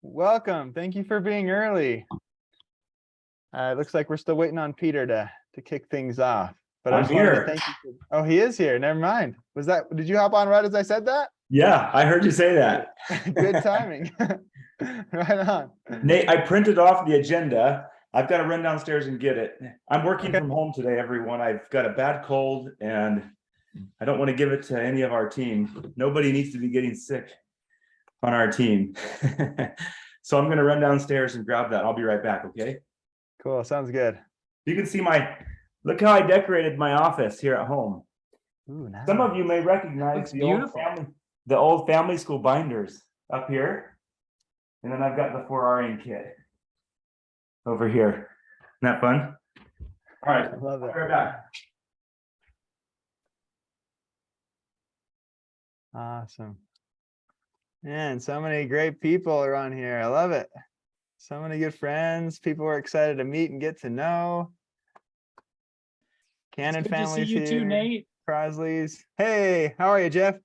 welcome. Thank you for being early. It looks like we're still waiting on Peter to kick things off. But I I'm just wanted to here. thank you. Oh, he is here. Never mind. Did you hop on right as I said that? Yeah, I heard you say that. Good timing. Right on. Nate, I printed off the agenda. I've got to run downstairs and get it. I'm working Okay. from home today, everyone. I've got a bad cold and I don't want to give it to any of our team. Nobody needs to be getting sick on our team. So I'm going to run downstairs and grab that. I'll be right back, okay? Cool. Sounds good. You can see look how I decorated my office here at home. Ooh, nice. Some of you may recognize the old family school binders up here. And then I've got the 4Ring kit over here. Isn't that fun? All right, I love it. I'll be right back. Awesome. Man, so many great people are on here. I love it. So many good friends. People we're excited to meet and get to know. Cannon family's here. Good to see you too, Nate. Crosley's. Hey, how are you, Jeff?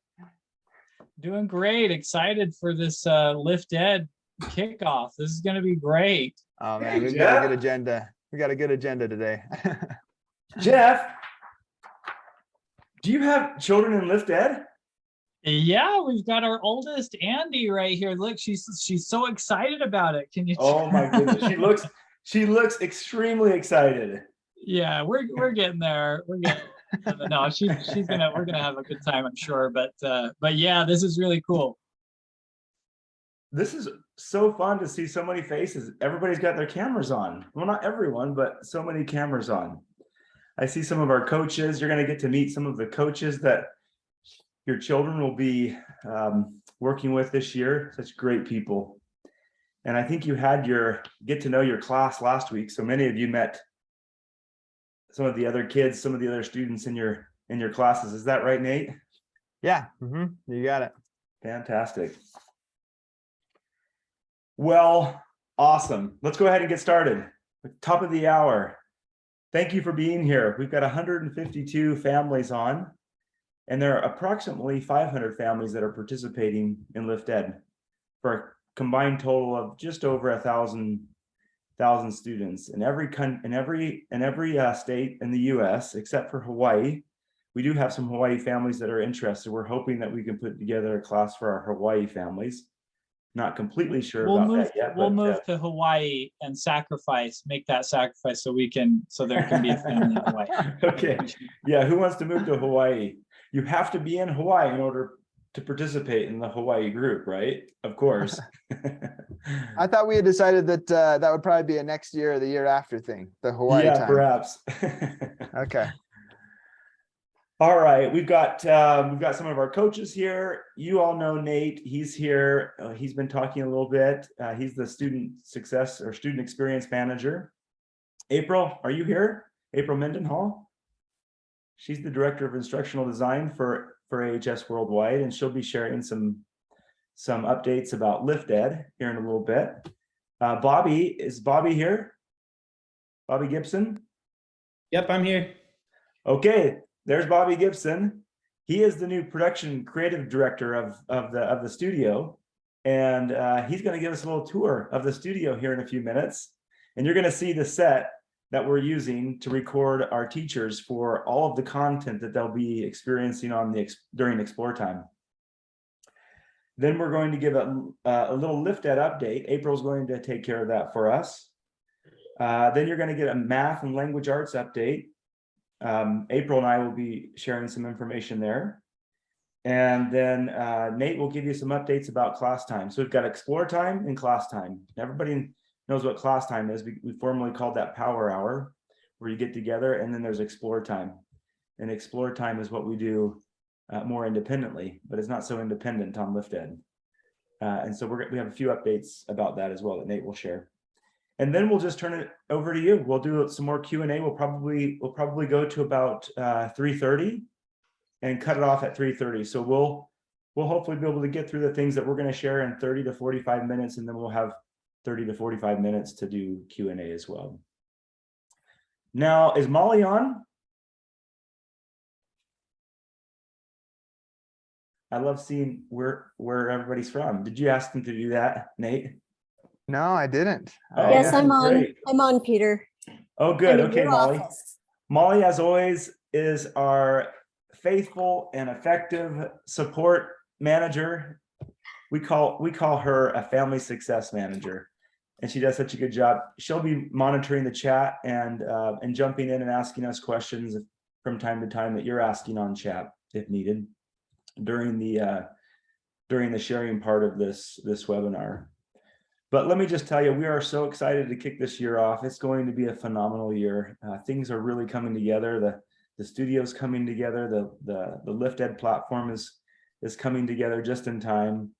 Doing great. Excited for this LiftEd kickoff. This is going to be great. Oh man, Hey, we've Jeff. got a good agenda. We got a good agenda today. Jeff, do you have children in LiftEd? Yeah, we've got our oldest Andy right here. Look, she's so excited about it. Can you? Oh my goodness, she looks extremely excited. Yeah, we're getting there. We're getting. No, we're gonna have a good time, I'm sure. But yeah, this is really cool. This is so fun to see so many faces. Everybody's got their cameras on. Well, not everyone, but so many cameras on. I see some of our coaches. You're going to get to meet some of the coaches that your children will be working with this year. Such great people. And I think you had your get to know your class last week. So many of you met some of the other kids, some of the other students in your classes. Is that right, Nate? Yeah, you got it. Fantastic. Well, awesome. Let's go ahead and get started. Top of the hour. Thank you for being here. We've got 152 families on, and there are approximately 500 families that are participating in LiftEd for a combined total of just over 1,000 students in every state in the U.S. except for Hawaii. We do have some Hawaii families that are interested. We're hoping that we can put together a class for our Hawaii families. Not completely sure about that yet. We'll move to Hawaii and make that sacrifice so there can be a family in Hawaii. Okay. Yeah, who wants to move to Hawaii? You have to be in Hawaii in order to participate in the Hawaii group, right? Of course. I thought we had decided that that would probably be a next year or the year after thing, the Hawaii time. Perhaps. Okay. All right, we've got some of our coaches here. You all know Nate. He's here. He's been talking a little bit. He's the student success or student experience manager. April, are you here? April Mendenhall. She's the director of instructional design for AHS Worldwide, and she'll be sharing some updates about LiftEd here in a little bit. Is Bobby here? Bobby Gibson? Yep, I'm here. Okay. There's Bobby Gibson. He is the new production creative director of the studio, and he's going to give us a little tour of the studio here in a few minutes. And you're going to see the set that we're using to record our teachers for all of the content that they'll be experiencing during Explore Time. Then we're going to give a little LiftEd update. April's going to take care of that for us. Then you're going to get a math and language arts update. April and I will be sharing some information there. And then Nate will give you some updates about class time. So we've got Explore Time and class time. Everybody knows what class time is. We formerly called that Power Hour, where you get together, and then there's Explore Time. And Explore Time is what we do more independently, but it's not so independent on LiftEd. And so we have a few updates about that as well that Nate will share. And then we'll just turn it over to you. We'll do some more Q&A. We'll probably go to about 3:30 and cut it off at 3:30. So we'll hopefully be able to get through the things that we're going to share in 30 to 45 minutes, and then we'll have 30 to 45 minutes to do Q&A as well. Now, is Molly on? I love seeing where everybody's from. Did you ask them to do that, Nate? No, I didn't. Oh, Yes, yeah, I'm on. great. I'm on, Peter. Oh, good. I'm in Okay, your Molly. office. Molly, as always, is our faithful and effective support manager. We call her a family success manager, and she does such a good job. She'll be monitoring the chat and jumping in and asking us questions from time to time that you're asking on chat if needed during the sharing part of this webinar. But let me just tell you, we are so excited to kick this year off. It's going to be a phenomenal year. Things are really coming together. The studio's coming together. The LiftEd platform is coming together just in time.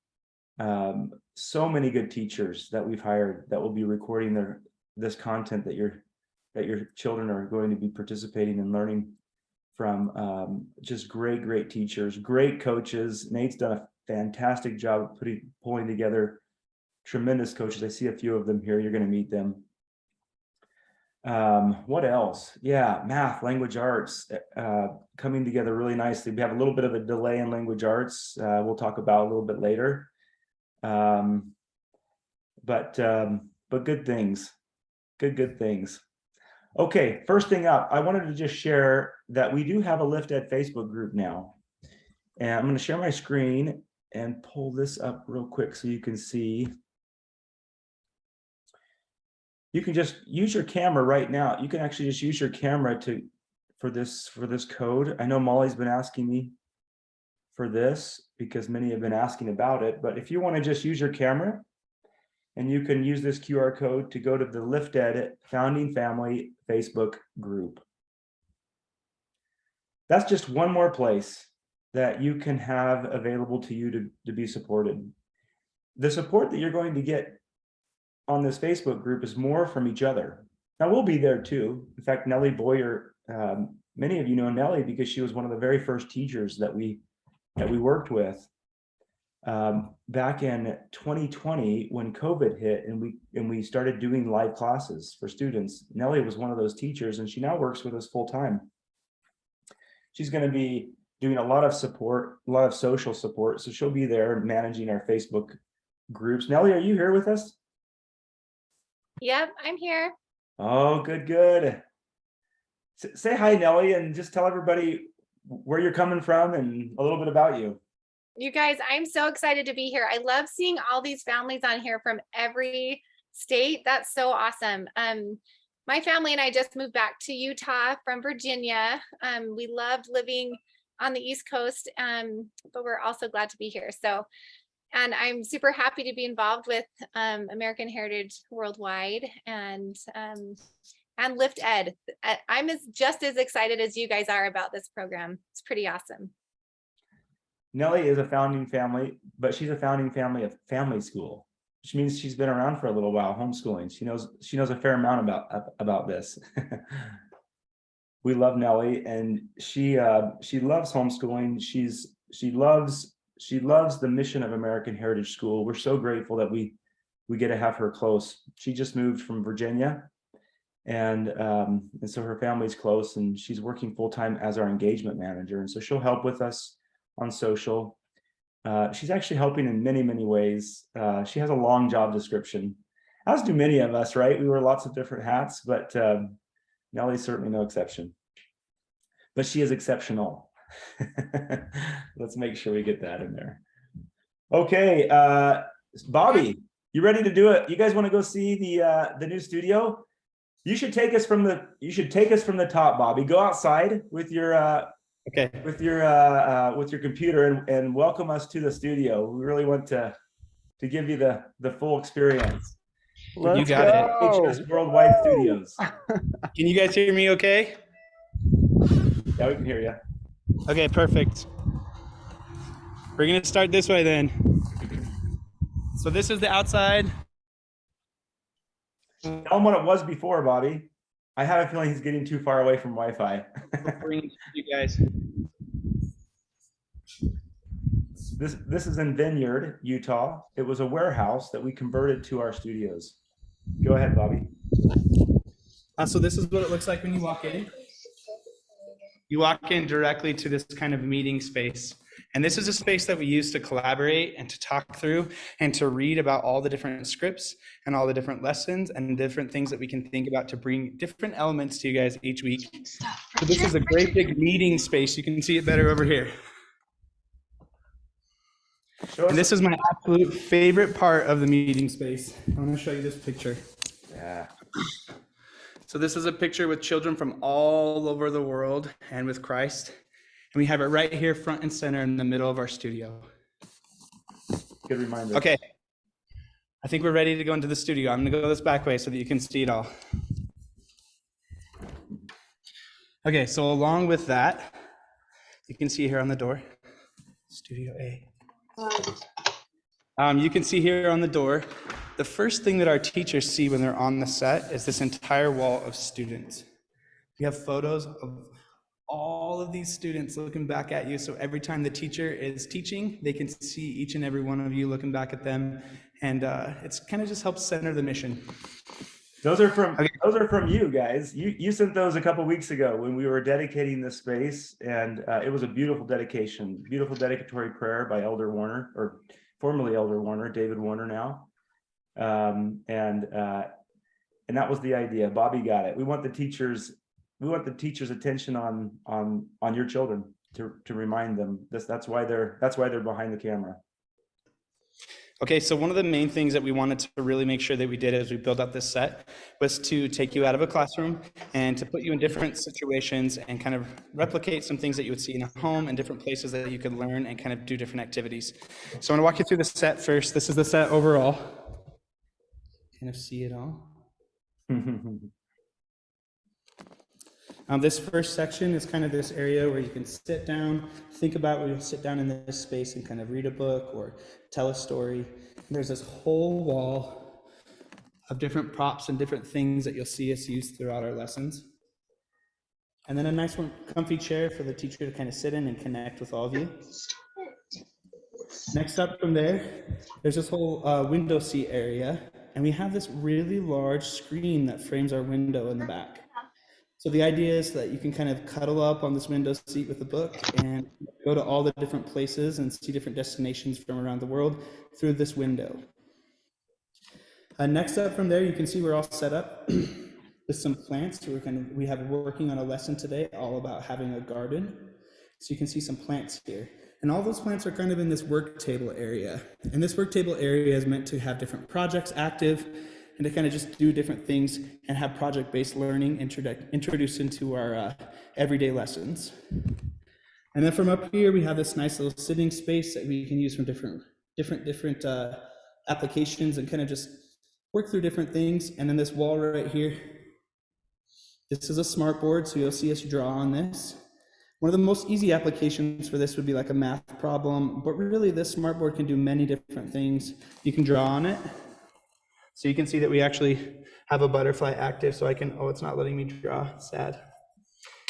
So many good teachers that we've hired that will be recording this content that your children are going to be participating and learning from. Just great teachers, great coaches. Nate's done a fantastic job of pulling together tremendous coaches. I see a few of them here. You're going to meet them. What else? Yeah, math, language arts, coming together really nicely. We have a little bit of a delay in language arts. We'll talk about a little bit later. But good things. Good things. Okay, first thing up, I wanted to just share that we do have a LiftEd Facebook group now. And I'm going to share my screen and pull this up real quick so you can see. You can just use your camera right now. You can actually just use your camera for this code. I know Molly's been asking me for this because many have been asking about it. But if you want to just use your camera, and you can use this QR code to go to the LiftEd Founding Family Facebook group. That's just one more place that you can have available to you to be supported. The support that you're going to get on this Facebook group is more from each other. Now we'll be there too. In fact, Nellie Boyer, many of you know Nellie because she was one of the very first teachers that we worked with back in 2020 when COVID hit and we started doing live classes for students. Nellie was one of those teachers and she now works with us full time. She's going to be doing a lot of support, a lot of social support. So she'll be there managing our Facebook groups. Nellie, are you here with us? Yep, I'm here. Oh, good. Say hi, Nellie, and just tell everybody where you're coming from and a little bit about you. You guys, I'm so excited to be here. I love seeing all these families on here from every state. That's so awesome. My family and I just moved back to Utah from Virginia. We loved living on the East Coast, but we're also glad to be here. And I'm super happy to be involved with American Heritage Worldwide and LiftEd. I'm just as excited as you guys are about this program. It's pretty awesome. Nellie is a founding family, but she's a founding family of family school, which means she's been around for a little while homeschooling. She knows a fair amount about this. We love Nellie, and she loves homeschooling. She loves the mission of American Heritage School. We're so grateful that we get to have her close. She just moved from Virginia, and so her family's close, and she's working full time as our engagement manager, and so she'll help with us on social. She's actually helping in many ways. She has a long job description, as do many of us, right? We wear lots of different hats, but Nellie's certainly no exception. But she is exceptional. Let's make sure we get that in there. Okay, Bobby, you ready to do it? You guys want to go see the new studio? You should take us from the top, Bobby. Go outside with your Okay. with your computer and welcome us to the studio. We really want to give you the full experience. Let's You got go. HS Worldwide Studios. Can you guys hear me okay? Yeah, we can hear you. Okay, perfect. We're going to start this way then. So this is the outside. Tell him what it was before, Bobby. I have a feeling he's getting too far away from Wi-Fi. Bring it to you guys. This is in Vineyard, Utah. It was a warehouse that we converted to our studios. Go ahead, Bobby. So this is what it looks like when you walk in. You walk in directly to this kind of meeting space. And this is a space that we use to collaborate and to talk through and to read about all the different scripts and all the different lessons and different things that we can think about to bring different elements to you guys each week. So this is a great big meeting space. You can see it better over here. And this is my absolute favorite part of the meeting space. I want to show you this picture. Yeah. So this is a picture with children from all over the world and with Christ. And we have it right here front and center in the middle of our studio. Good reminder. Okay. I think we're ready to go into the studio. I'm going to go this back way so that you can see it all. Okay, so along with that, you can see here on the door, Studio A. You can see here on the door, the first thing that our teachers see when they're on the set is this entire wall of students. We have photos of all of these students looking back at you. So every time the teacher is teaching, they can see each and every one of you looking back at them. And it's kind of just helps center the mission. Those are from you guys. You sent those a couple weeks ago when we were dedicating this space, and it was a beautiful dedication, beautiful dedicatory prayer by Elder Warner, or formerly Elder Warner, David Warner now. And that was the idea. Bobby got it. We want the teachers' attention on your children to remind them this. That's why they're behind the camera. Okay, so one of the main things that we wanted to really make sure that we did as we built up this set was to take you out of a classroom and to put you in different situations and kind of replicate some things that you would see in a home and different places that you could learn and kind of do different activities. So I'm gonna walk you through the set first. This is the set overall. Kind of see it all. This first section is kind of this area where you can sit down, think about where you'll sit down in this space and kind of read a book or tell a story. And there's this whole wall of different props and different things that you'll see us use throughout our lessons. And then a nice one, comfy chair for the teacher to kind of sit in and connect with all of you. Next up from there's this whole window seat area. And we have this really large screen that frames our window in the back. So the idea is that you can kind of cuddle up on this window seat with a book and go to all the different places and see different destinations from around the world through this window. Next up from there, you can see we're all set up with some plants. We have working on a lesson today all about having a garden. So you can see some plants here. And all those plants are kind of in this work table area. And this work table area is meant to have different projects active and to kind of just do different things and have project-based learning introduced into our everyday lessons. And then from up here, we have this nice little sitting space that we can use from different applications and kind of just work through different things. And then this wall right here, this is a smart board, so you'll see us draw on this. One of the most easy applications for this would be like a math problem, but really this smartboard can do many different things. You can draw on it. So you can see that we actually have a butterfly active, so it's not letting me draw, sad.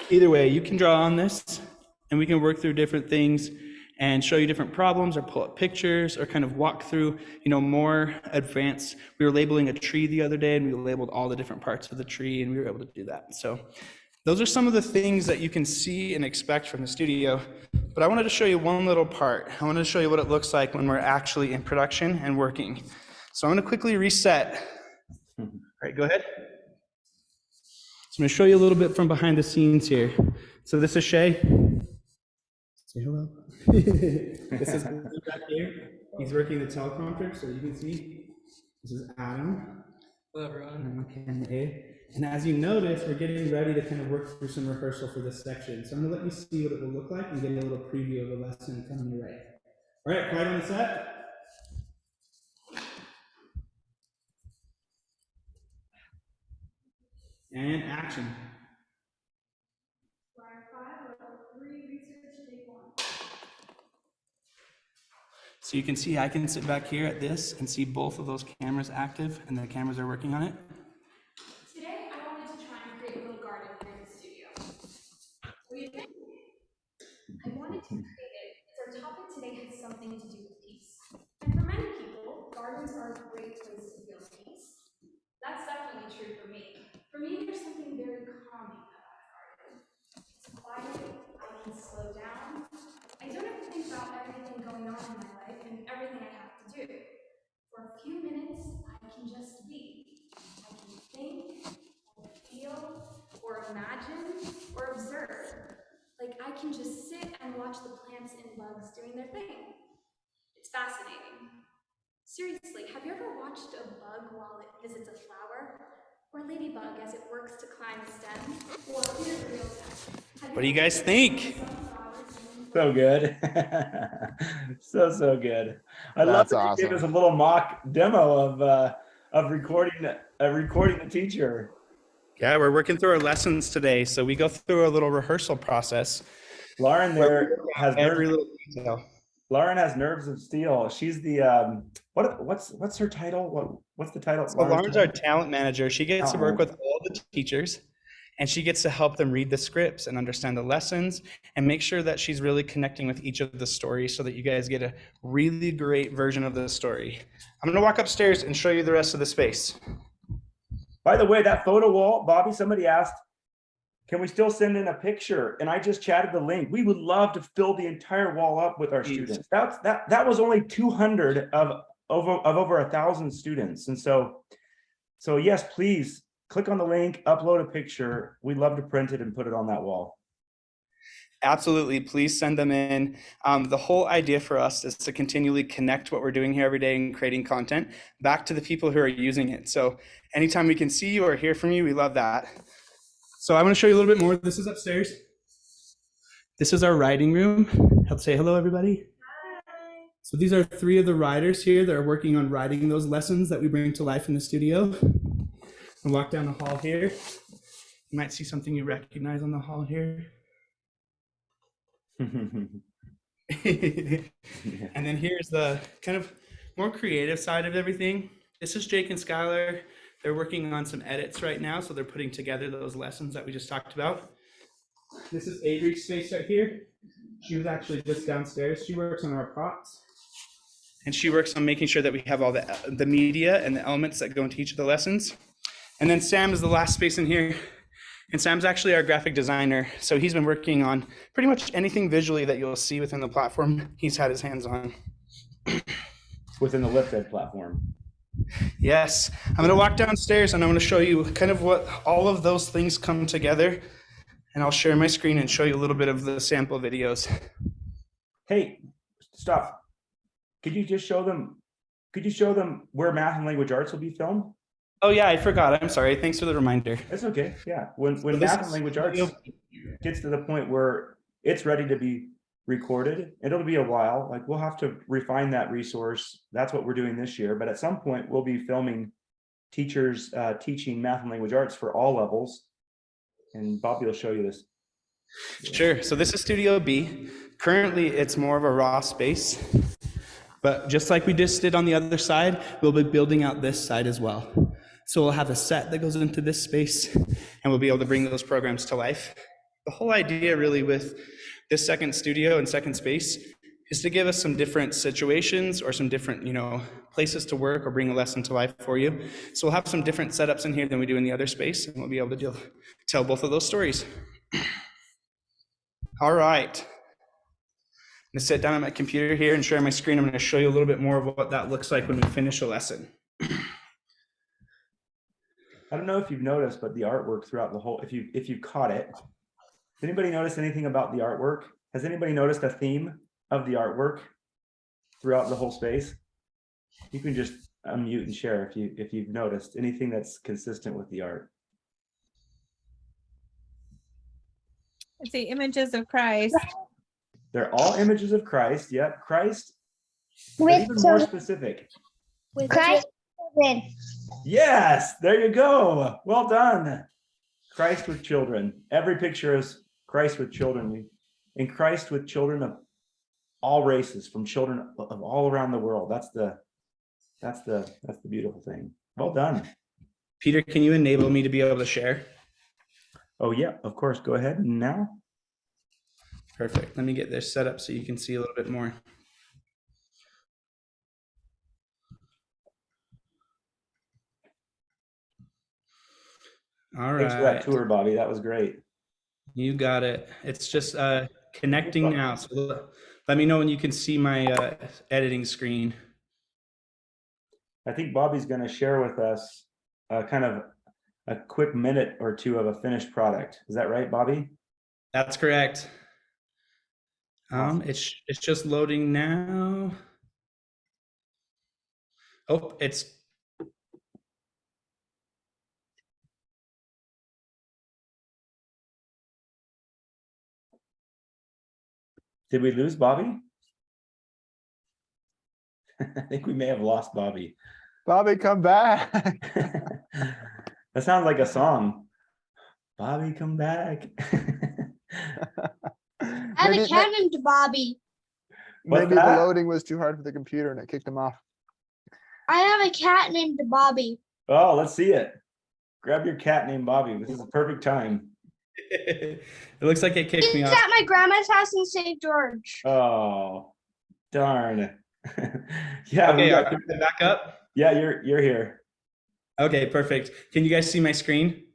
Either way, you can draw on this and we can work through different things and show you different problems or pull up pictures or kind of walk through, more advanced. We were labeling a tree the other day and we labeled all the different parts of the tree and we were able to do that. So those are some of the things that you can see and expect from the studio, but I wanted to show you one little part. I wanted to show you what it looks like when we're actually in production and working. So I'm going to quickly reset. All right, go ahead. So I'm going to show you a little bit from behind the scenes here. So this is Shay. Say hello. This is back here. He's working the teleprompter, so you can see. This is Adam. Hello, everyone. And as you notice, we're getting ready to kind of work through some rehearsal for this section. So I'm going to let you see what it will look like and get a little preview of the lesson coming your way. All right, quiet on the set. And action. So you can see I can sit back here at this and see both of those cameras active and the cameras are working on it. Today, I wanted to try and create a little garden here in the studio. What do you think? I wanted to create it because our topic today has something to do with peace. And for many people, gardens are a great place to feel peace. That's definitely true for me. For me, there's something very calming about a garden. It's quiet, I can slow down. I don't have to think about can just sit and watch the plants and bugs doing their thing. It's fascinating. Seriously, have you ever watched a bug while it visits a flower? Or a ladybug as it works to climb a stem? Or here's a real test. What do you guys think? So good. So good. I love That's that you gave awesome. us a little mock demo of recording the teacher. Yeah, we're working through our lessons today. So we go through a little rehearsal process. Lauren there has Every nerves. little detail. Lauren has nerves of steel. She's the what's her title? What's the title? So Lauren's our talent manager. She gets to work Talent. with all the teachers, and she gets to help them read the scripts and understand the lessons and make sure that she's really connecting with each of the stories so that you guys get a really great version of the story. I'm going to walk upstairs and show you the rest of the space. By the way, that photo wall, Bobby, somebody asked, can we still send in a picture? And I just chatted the link. We would love to fill the entire wall up with our students. That was only 200 of over 1,000 students. And so yes, please click on the link, upload a picture. We'd love to print it and put it on that wall. Absolutely. Please send them in. The whole idea for us is to continually connect what we're doing here every day and creating content back to the people who are using it. So anytime we can see you or hear from you, we love that. So I want to show you a little bit more. This is upstairs. This is our writing room. I'll say hello, everybody. Hi. So these are 3 of the writers here that are working on writing those lessons that we bring to life in the studio. And walk down the hall here. You might see something you recognize on the hall here. And then here's the kind of more creative side of everything. This is Jake and Skylar. They're working on some edits right now, so they're putting together those lessons that we just talked about. This is Avery's space right here. She was actually just downstairs. She works on our props. And she works on making sure that we have all the media and the elements that go into each of the lessons. And then Sam is the last space in here. And Sam's actually our graphic designer. So he's been working on pretty much anything visually that you'll see within the platform. He's had his hands on. Within the LiftEd platform. Yes. I'm going to walk downstairs and I'm going to show you kind of what all of those things come together. And I'll share my screen and show you a little bit of the sample videos. Hey, stop. Could you show them where math and language arts will be filmed? Oh yeah, I forgot. I'm sorry. Thanks for the reminder. That's okay. Yeah. When So this math and is- language arts gets to the point where it's ready to be recorded, it'll be a while. Like we'll have to refine that resource. That's what we're doing this year. But at some point we'll be filming teachers teaching math and language arts for all levels. And Bobby will show you this. Sure. So this is Studio B. Currently, it's more of a raw space. But just like we just did on the other side, we'll be building out this side as well. So we'll have a set that goes into this space, and we'll be able to bring those programs to life. The whole idea really with this second studio and second space is to give us some different situations or some different, places to work or bring a lesson to life for you. So we'll have some different setups in here than we do in the other space, and we'll be able to tell both of those stories. All right. I'm going to sit down at my computer here and share my screen. I'm going to show you a little bit more of what that looks like when we finish a lesson. I don't know if you've noticed, but the artwork throughout the whole, if you caught it, did anybody notice anything about the artwork? Has anybody noticed a theme of the artwork throughout the whole space? You can just unmute and share if you've noticed anything that's consistent with the art. It's the images of Christ. They're all images of Christ. Yep, Christ. But With even more specific. Christ children. Yes, there you go. Well done. Christ with children. Every picture is Christ with children. And Christ with children of all races, from children of all around the world. That's the beautiful thing. Well done. Peter, can you enable me to be able to share? Oh yeah, of course. Go ahead now. Perfect. Let me get this set up so you can see a little bit more. All Thanks for that right. tour, Bobby. That was great. You got it. It's just connecting now. So let me know when you can see my editing screen. I think Bobby's going to share with us kind of a quick minute or two of a finished product. Is that right, Bobby? That's correct. Awesome. It's just loading now. Oh, it's Did we lose Bobby? I think we may have lost Bobby. Bobby, come back. That sounds like a song. Bobby, come back. I have a cat named Bobby. What's Maybe the that? loading was too hard for the computer and it kicked him off. I have a cat named Bobby. Oh, let's see it. Grab your cat named Bobby. This is a perfect time. it looks like it kicked me He's off. at my grandma's house in St. George. Oh, darn. Yeah, Okay, we are got, you back up? yeah, you're here. Okay, perfect. Can you guys see my screen?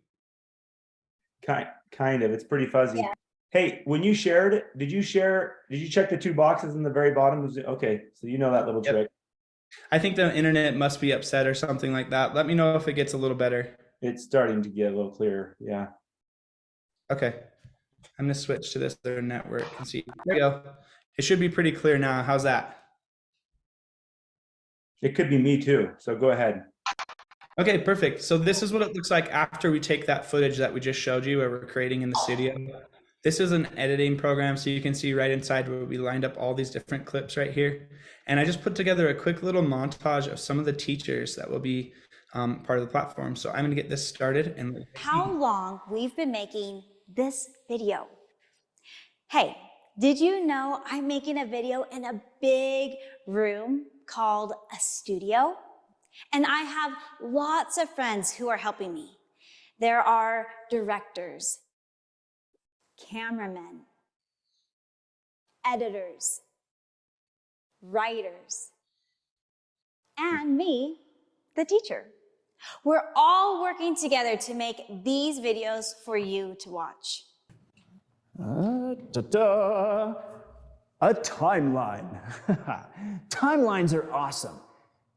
Kind of. It's pretty fuzzy. Yeah. Hey, when you shared, did you check the 2 boxes in the very bottom? Okay, so you know that little Yep. trick. I think the internet must be upset or something like that. Let me know if it gets a little better. It's starting to get a little clearer. Yeah. Okay. I'm gonna switch to this other network and see. There we go. It should be pretty clear now. How's that? It could be me too. So go ahead. Okay, perfect. So this is what it looks like after we take that footage that we just showed you where we're creating in the studio. This is an editing program, so you can see right inside where we lined up all these different clips right here. And I just put together a quick little montage of some of the teachers that will be part of the platform. So I'm gonna get this started. And how long we've been making this video. Hey, did you know I'm making a video in a big room called a studio? And I have lots of friends who are helping me. There are directors, cameramen, editors, writers, and me, the teacher. We're all working together to make these videos for you to watch. Ta-da! A timeline. Timelines are awesome.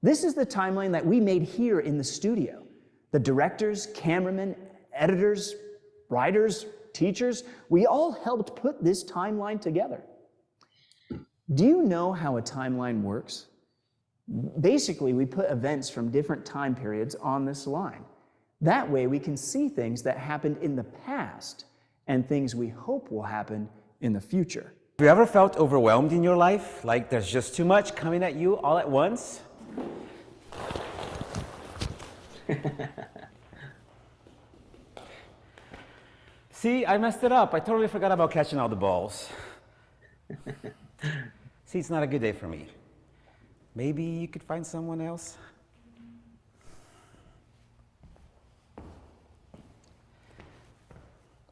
This is the timeline that we made here in the studio. The directors, cameramen, editors, writers, teachers, we all helped put this timeline together. Do you know how a timeline works? Basically, we put events from different time periods on this line. That way we can see things that happened in the past and things we hope will happen in the future. Have you ever felt overwhelmed in your life? Like there's just too much coming at you all at once? See, I messed it up. I totally forgot about catching all the balls. See, it's not a good day for me. Maybe you could find someone else?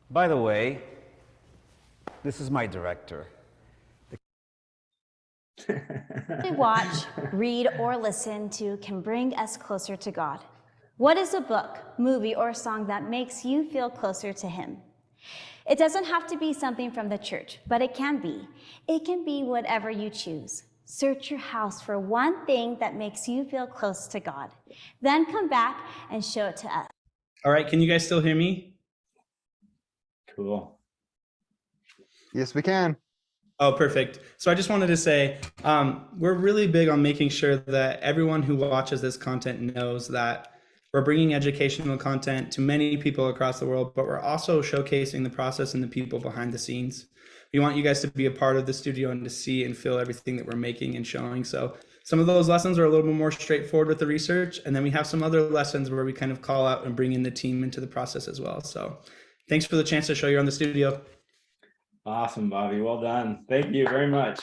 By the way, this is my director. We watch, read, or listen to can bring us closer to God. What is a book, movie, or song that makes you feel closer to Him? It doesn't have to be something from the church, but it can be. It can be whatever you choose. Search your house for one thing that makes you feel close to God. Then come back and show it to us. all right, can you guys still hear me? Cool. Yes, we can. Oh, perfect. So I just wanted to say, we're really big on making sure that everyone who watches this content knows that we're bringing educational content to many people across the world, but we're also showcasing the process and the people behind the scenes. We want you guys to be a part of the studio and to see and feel everything that we're making and showing. So some of those lessons are a little bit more straightforward with the research. And then we have some other lessons where we kind of call out and bring in the team into the process as well. So thanks for the chance to show you on the studio. Awesome, Bobby. Well done. Thank you very much.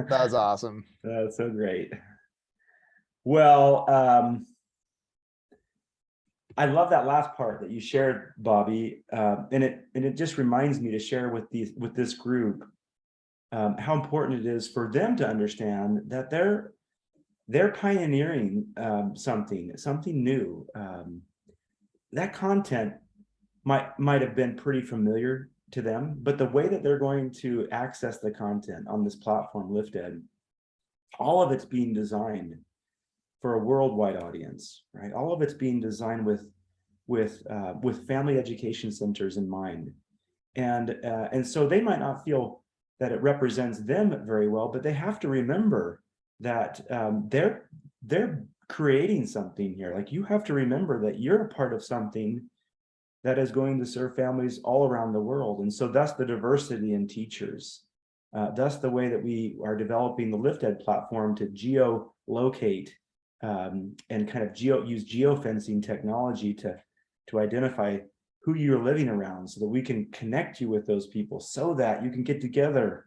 That's awesome. That's so great. Well, I love that last part that you shared, Bobby, and it just reminds me to share with this group how important it is for them to understand that they're pioneering something new. That content might have been pretty familiar to them, but the way that they're going to access the content on this platform, LiftEd, all of it's being designed for a worldwide audience, right? All of it's being designed with family education centers in mind. And so they might not feel that it represents them very well, but they have to remember that they're creating something here. Like, you have to remember that you're a part of something that is going to serve families all around the world. And so that's the diversity in teachers. That's the way that we are developing the LiftEd platform to geolocate and kind of use geofencing technology to identify who you're living around, so that we can connect you with those people, so that you can get together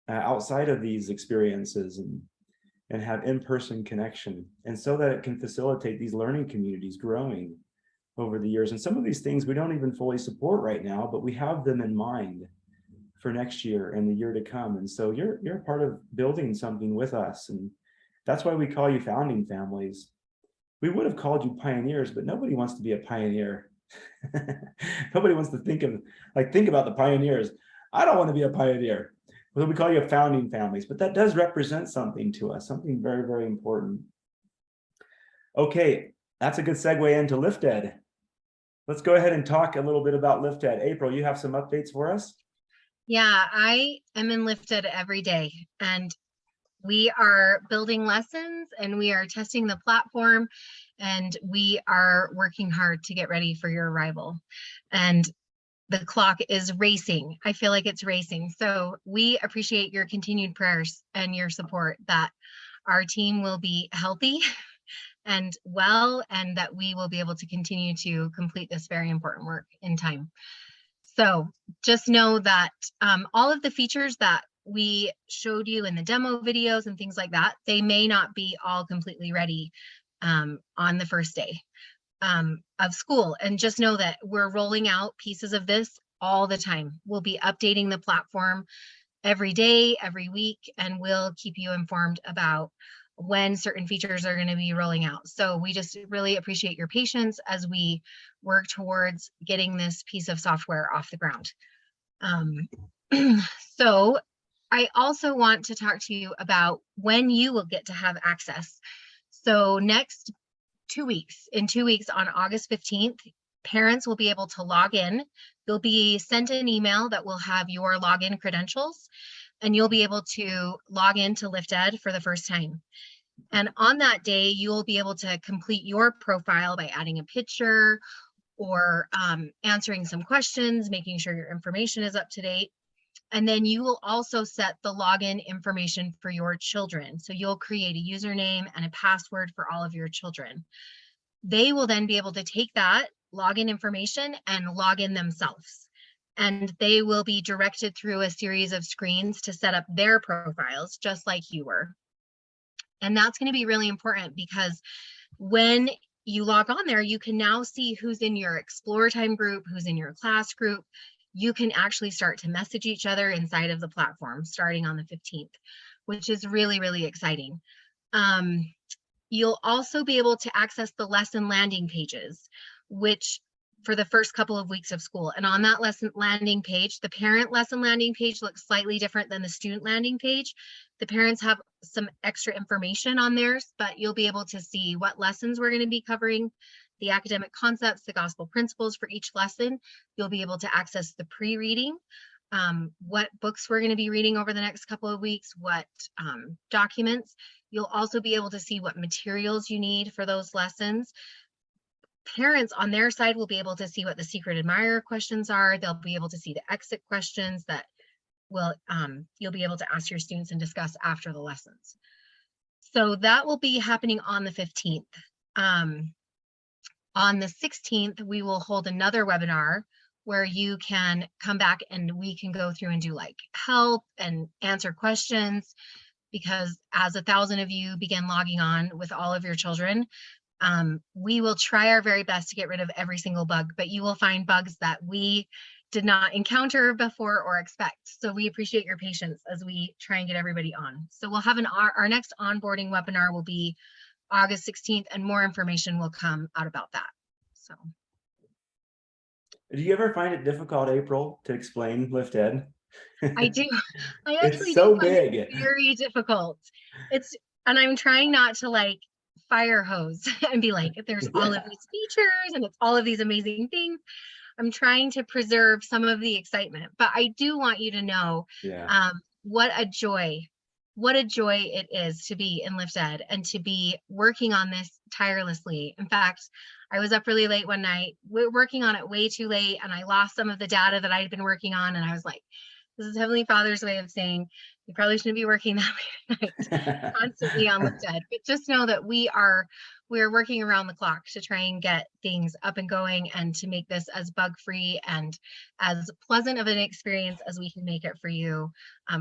outside of these experiences and have in-person connection, and so that it can facilitate these learning communities growing over the years. And some of these things we don't even fully support right now, but we have them in mind for next year and the year to come. And so you're a part of building something with us, and that's why we call you founding families. We would have called you pioneers, but nobody wants to be a pioneer. Nobody wants to think about the pioneers. I don't want to be a pioneer. Well, we call you founding families, but that does represent something to us, something very, very important. Okay, that's a good segue into LiftEd. Let's go ahead and talk a little bit about LiftEd. April, you have some updates for us? Yeah, I am in LiftEd every day, and we are building lessons, and we are testing the platform, and we are working hard to get ready for your arrival. And the clock is racing. I feel like it's racing. So we appreciate your continued prayers and your support that our team will be healthy and well, and that we will be able to continue to complete this very important work in time. So just know that all of the features that we showed you in the demo videos and things like that, they may not be all completely ready on the first day of school. And just know that we're rolling out pieces of this all the time. We'll be updating the platform every day, every week, and we'll keep you informed about when certain features are going to be rolling out. So we just really appreciate your patience as we work towards getting this piece of software off the ground. So I also want to talk to you about when you will get to have access. So next 2 weeks, in 2 weeks on August 15th, parents will be able to log in. You'll be sent an email that will have your login credentials, and you'll be able to log into LiftEd for the first time. And on that day, you'll be able to complete your profile by adding a picture or answering some questions, making sure your information is up to date. And then you will also set the login information for your children. So you'll create a username and a password for all of your children. They will then be able to take that login information and log in themselves. And they will be directed through a series of screens to set up their profiles, just like you were. And that's going to be really important, because when you log on there, you can now see who's in your Explore Time group, who's in your class group. You can actually start to message each other inside of the platform starting on the 15th, which is really, really exciting. You'll also be able to access the lesson landing pages, which for the first couple of weeks of school. And on that lesson landing page, the parent lesson landing page looks slightly different than the student landing page. The parents have some extra information on theirs, but you'll be able to see what lessons we're going to be covering, the academic concepts, the gospel principles for each lesson. You'll be able to access the pre-reading, what books we're going to be reading over the next couple of weeks, what documents. You'll also be able to see what materials you need for those lessons. Parents on their side will be able to see what the secret admirer questions are. They'll be able to see the exit questions that will you'll be able to ask your students and discuss after the lessons. So that will be happening on the 15th. On the 16th, we will hold another webinar where you can come back and we can go through and do like help and answer questions, because as 1,000 of you begin logging on with all of your children, we will try our very best to get rid of every single bug, but you will find bugs that we did not encounter before or expect. So we appreciate your patience as we try and get everybody on. So we'll have our next onboarding webinar will be August 16th, and more information will come out about that. So. Do you ever find it difficult, April, to explain LiftEd? I do. I actually It's so do find big. it very difficult. And I'm trying not to like fire hose and be like, there's all of these features and it's all of these amazing things. I'm trying to preserve some of the excitement, but I do want you to know what a joy it is to be in LiftEd and to be working on this tirelessly. In fact, I was up really late one night, working on it way too late, and I lost some of the data that I had been working on. And I was like, this is Heavenly Father's way of saying, you probably shouldn't be working that late at night, constantly on LiftEd. But just know that we're working around the clock to try and get things up and going and to make this as bug-free and as pleasant of an experience as we can make it for you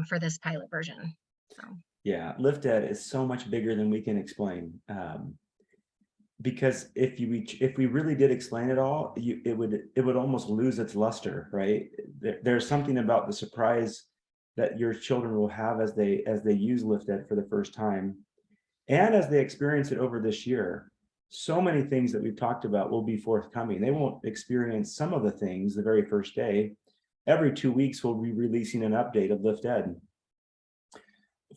for this pilot version. So. Yeah, LiftEd is so much bigger than we can explain. Because if we really did explain it all, it would almost lose its luster, right? There's something about the surprise that your children will have as they use LiftEd for the first time, and as they experience it over this year. So many things that we've talked about will be forthcoming. They won't experience some of the things the very first day. Every 2 weeks, we'll be releasing an update of LiftEd.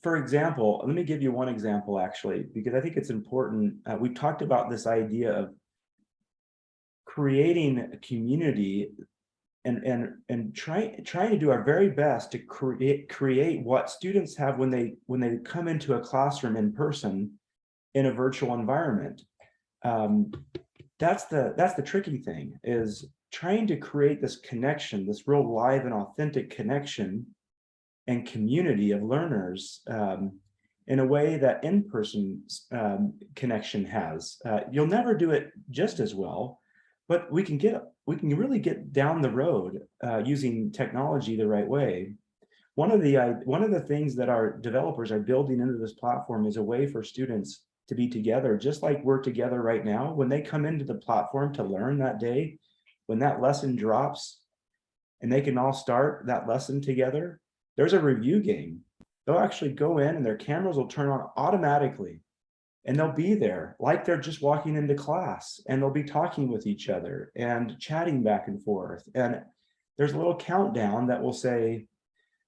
For example, let me give you one example, actually, because I think it's important. We talked about this idea of creating a community and trying to do our very best to create what students have when they come into a classroom in person in a virtual environment. That's the tricky thing, is trying to create this connection, this real live and authentic connection and community of learners in a way that in-person connection has. You'll never do it just as well, but we can really get down the road using technology the right way. One of the things that our developers are building into this platform is a way for students to be together, just like we're together right now. When they come into the platform to learn that day, when that lesson drops and they can all start that lesson together, there's a review game. They'll actually go in and their cameras will turn on automatically, and they'll be there like they're just walking into class, and they'll be talking with each other and chatting back and forth. And there's a little countdown that will say,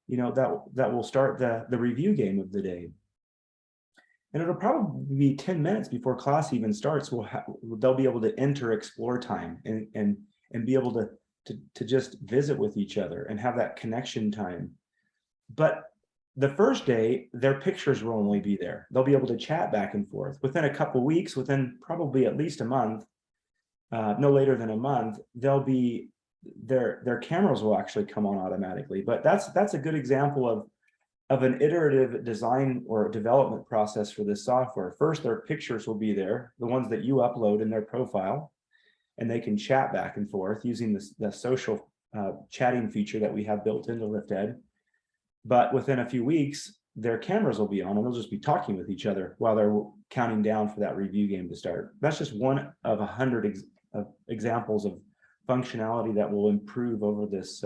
that will start the review game of the day. And it'll probably be 10 minutes before class even starts. They'll be able to enter explore time and be able to just visit with each other and have that connection time. But the first day, their pictures will only be there. They'll be able to chat back and forth. Within a couple of weeks, within probably at least a month, no later than a month, their cameras will actually come on automatically. But that's a good example of an iterative design or development process for this software. First, their pictures will be there, the ones that you upload in their profile, and they can chat back and forth using the social chatting feature that we have built into LiftEd. But within a few weeks, their cameras will be on and they'll just be talking with each other while they're counting down for that review game to start. That's just one of 100 examples of functionality that will improve over this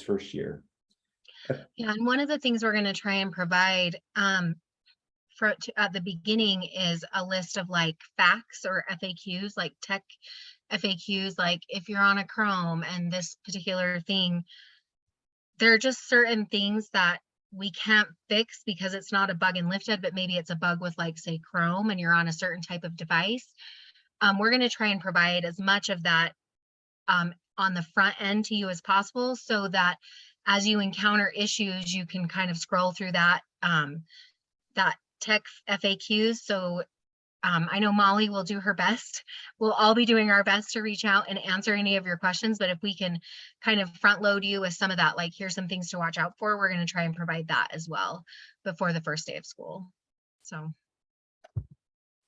first year. Yeah, and one of the things we're going to try and provide at the beginning is a list of like facts or FAQs, like tech FAQs, like if you're on a Chrome and this particular thing, there are just certain things that we can't fix because it's not a bug in LiftEd, but maybe it's a bug with, like, say, Chrome, and you're on a certain type of device. We're going to try and provide as much of that on the front end to you as possible, so that as you encounter issues, you can kind of scroll through that tech FAQs. So I know Molly will do her best. We'll all be doing our best to reach out and answer any of your questions, but if we can kind of front load you with some of that, like here's some things to watch out for, we're going to try and provide that as well before the first day of school. So.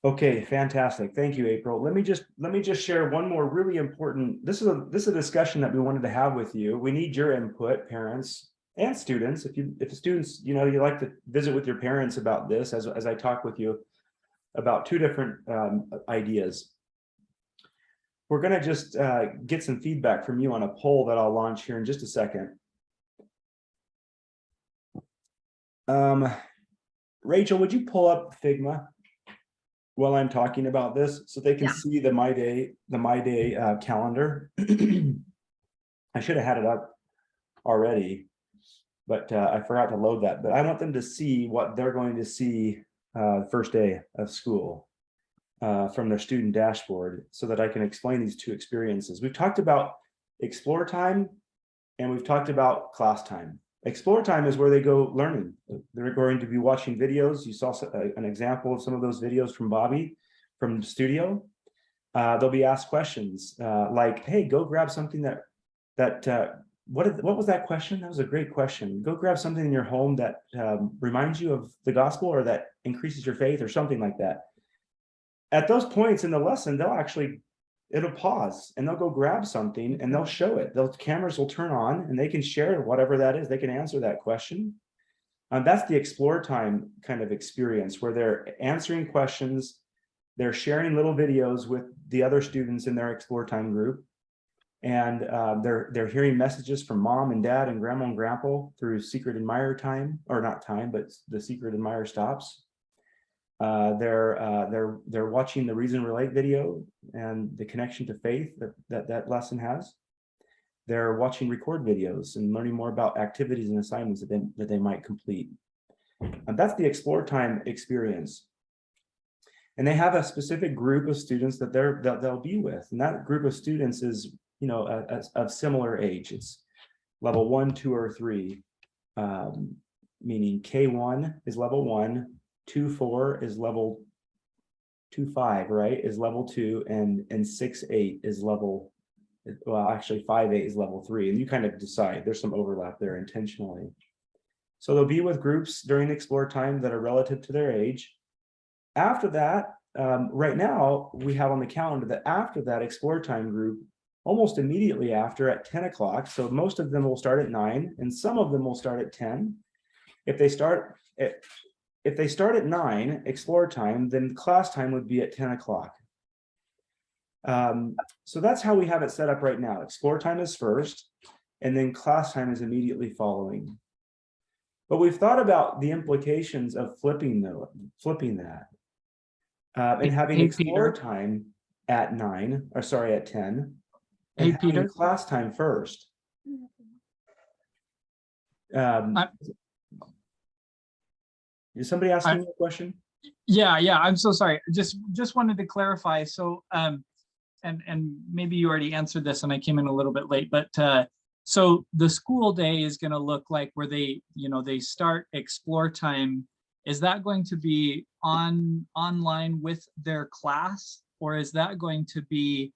Okay, fantastic. Thank you, April. Let me just share one more really important, this is a discussion that we wanted to have with you. We need your input, parents and students. If the students, you like to visit with your parents about this as I talk with you about two different ideas. We're going to just get some feedback from you on a poll that I'll launch here in just a second. Rachel, would you pull up Figma while I'm talking about this so they can see the My Day calendar? I should have had it up already, but I forgot to load that. But I want them to see what they're going to see first day of school. from their student dashboard so that I can explain these two experiences. We've talked about explore time and we've talked about class time. Explore time is where they go learning. They're going to be watching videos. You saw an example of some of those videos from Bobby from the studio. They'll be asked questions like, hey, go grab something what was that question? That was a great question. Go grab something in your home that reminds you of the gospel or that increases your faith or something like that. At those points in the lesson, it'll pause and they'll go grab something and they'll show it. Those cameras will turn on and they can share whatever that is. They can answer that question. That's the explore time kind of experience where they're answering questions. They're sharing little videos with the other students in their explore time group. And they're hearing messages from mom and dad and grandma and grandpa through secret admirer time, or not time, but the secret admirer stops. They're watching the Reason Relate video and the connection to faith that lesson has. They're watching record videos and learning more about activities and assignments that they might complete. And that's the explore time experience. And they have a specific group of students that they'll be with, and that group of students is, you know, of similar age. It's level 1, 2, or 3, meaning K1 is level 1, 2-4 is level 2-5, right? Is level 2, and 6-8 is level, well, actually 5-8 is level 3, and you kind of decide. There's some overlap there intentionally. So they'll be with groups during explore time that are relative to their age. After that, right now we have on the calendar that after that explore time group, almost immediately after at 10 o'clock. So most of them will start at 9 and some of them will start at 10. If they start at 9 explore time, then class time would be at 10 o'clock. So that's how we have it set up right now. Explore time is first, and then class time is immediately following. But we've thought about the implications of flipping that. And having explore time at 10, and having class time first. Is somebody asking me a question? Yeah, I'm so sorry. Just wanted to clarify. So, and maybe you already answered this, and I came in a little bit late. But so the school day is going to look like where they start explore time. Is that going to be online with their class, or is that going to be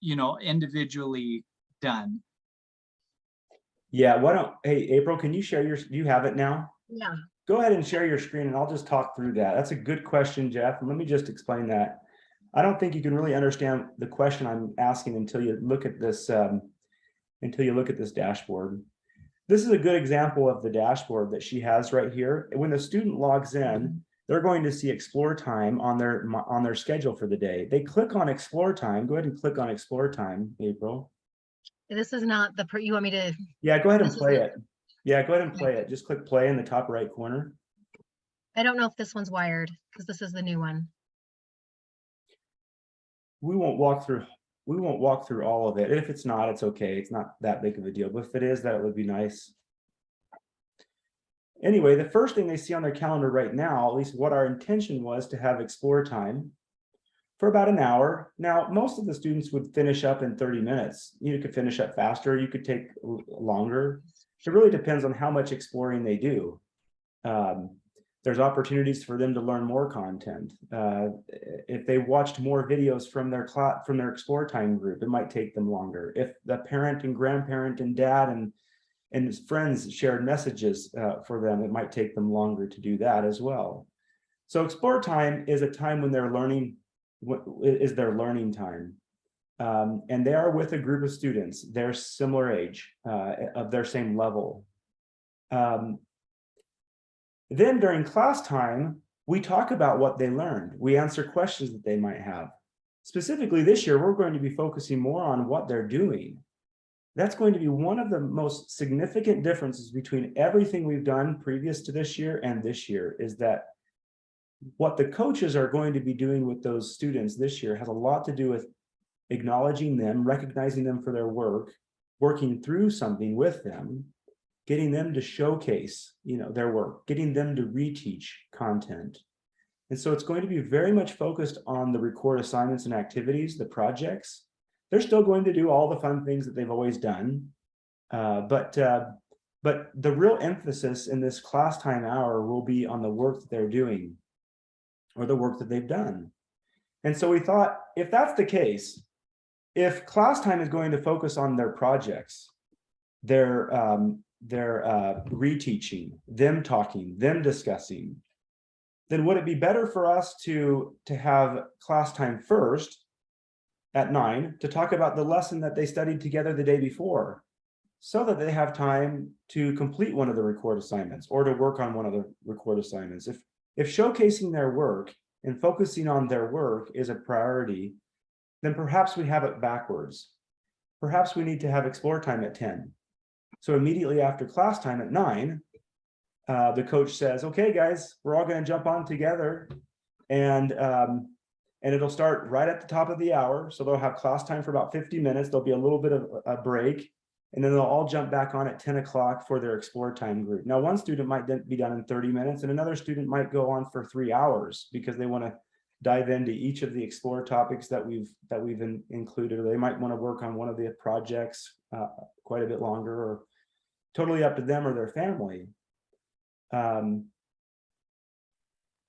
individually done? Yeah, hey, April, can you share you have it now? Yeah. Go ahead and share your screen and I'll just talk through that. That's a good question, Jeff. And let me just explain that. I don't think you can really understand the question I'm asking until you look at this, dashboard. This is a good example of the dashboard that she has right here. When the student logs in, they're going to see explore time on their schedule for the day. They click on explore time. Go ahead and click on explore time, April. This is not you want me to? Yeah, go ahead and play it. Yeah, go ahead and play it. Just click play in the top right corner. I don't know if this one's wired because this is the new one. We won't walk through all of it. If it's not, it's okay. It's not that big of a deal. But if it is, that would be nice. Anyway, the first thing they see on their calendar right now, at least what our intention was, to have explore time for about an hour. Now, most of the students would finish up in 30 minutes. You could finish up faster. You could take longer. It really depends on how much exploring they do. There's opportunities for them to learn more content. If they watched more videos from their explore time group, it might take them longer. If the parent and grandparent and dad and friends shared messages for them, it might take them longer to do that as well. So explore time is a time when they're learning, is their learning time. And they are with a group of students, they're similar age, of their same level. Then during class time, we talk about what they learned. We answer questions that they might have. Specifically this year, we're going to be focusing more on what they're doing. That's going to be one of the most significant differences between everything we've done previous to this year and this year, is that what the coaches are going to be doing with those students this year has a lot to do with acknowledging them, recognizing them for their work, working through something with them, getting them to showcase, their work, getting them to reteach content. And so it's going to be very much focused on the record assignments and activities, the projects. They're still going to do all the fun things that they've always done. But the real emphasis in this class time hour will be on the work that they're doing or the work that they've done. And so we thought, if that's the case, if class time is going to focus on their projects, their reteaching, them talking, them discussing, then would it be better for us to have class time first at 9 to talk about the lesson that they studied together the day before, so that they have time to complete one of the record assignments or to work on one of the record assignments? If showcasing their work and focusing on their work is a priority, then perhaps we have it backwards. Perhaps we need to have explore time at 10. So immediately after class time at 9, the coach says, okay, guys, we're all going to jump on together, and it'll start right at the top of the hour. So they'll have class time for about 50 minutes. There'll be a little bit of a break, and then they'll all jump back on at 10 o'clock for their explore time group. Now, one student might be done in 30 minutes, and another student might go on for 3 hours because they want to dive into each of the explore topics that we've included, or they might want to work on one of the projects quite a bit longer, or totally up to them or their family.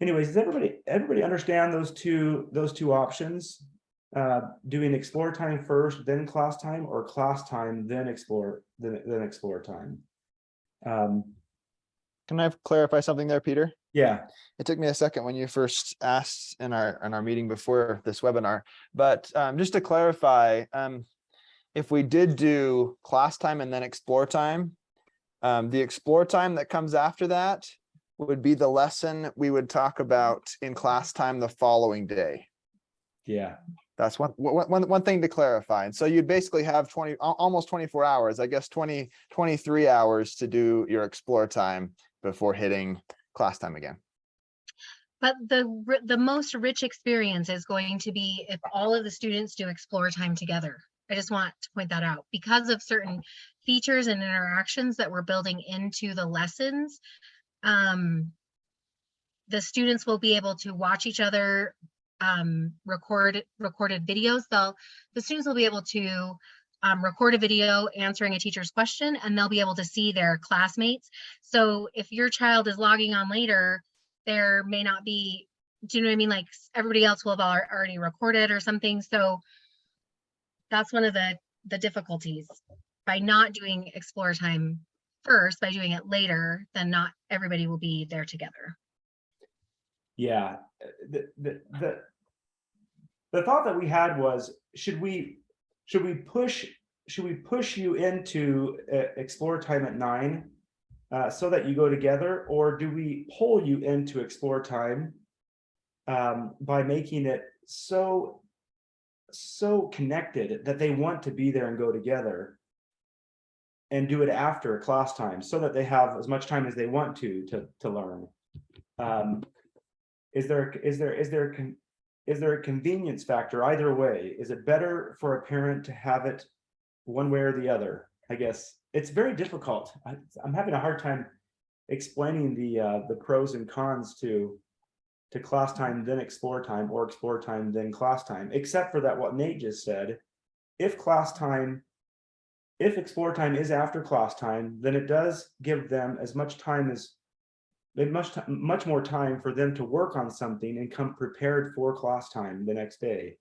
Anyways, does everybody understand those two options? Doing explore time first, then class time, or class time, then explore time? Can I clarify something there, Peter? Yeah. It took me a second when you first asked in our meeting before this webinar, but just to clarify, if we did do class time and then explore time, the explore time that comes after that would be the lesson we would talk about in class time the following day. Yeah. That's one thing to clarify. And so you'd basically have almost 24 hours, I guess 23 hours to do your explore time before hitting class time again. But the most rich experience is going to be if all of the students do explore time together. I just want to point that out because of certain features and interactions that we're building into the lessons. The students will be able to watch each other recorded videos. The students will be able to record a video answering a teacher's question, and they'll be able to see their classmates. So if your child is logging on later, there may not be, do you know what I mean? Like everybody else will have already recorded or something. So that's one of the difficulties by not doing explore time first, by doing it later, then not everybody will be there together. Yeah, the thought that we had was, should we push you into explore time at 9 so that you go together, or do we pull you into explore time by making it so connected that they want to be there and go together, and do it after class time so that they have as much time as they want to learn? Is there a convenience factor either way? Is it better for a parent to have it one way or the other? I guess it's very difficult. I'm having a hard time explaining the pros and cons to class time then explore time, or explore time then class time, except for that what Nate just said. If explore time is after class time, then it does give them as much time as much more time for them to work on something and come prepared for class time the next day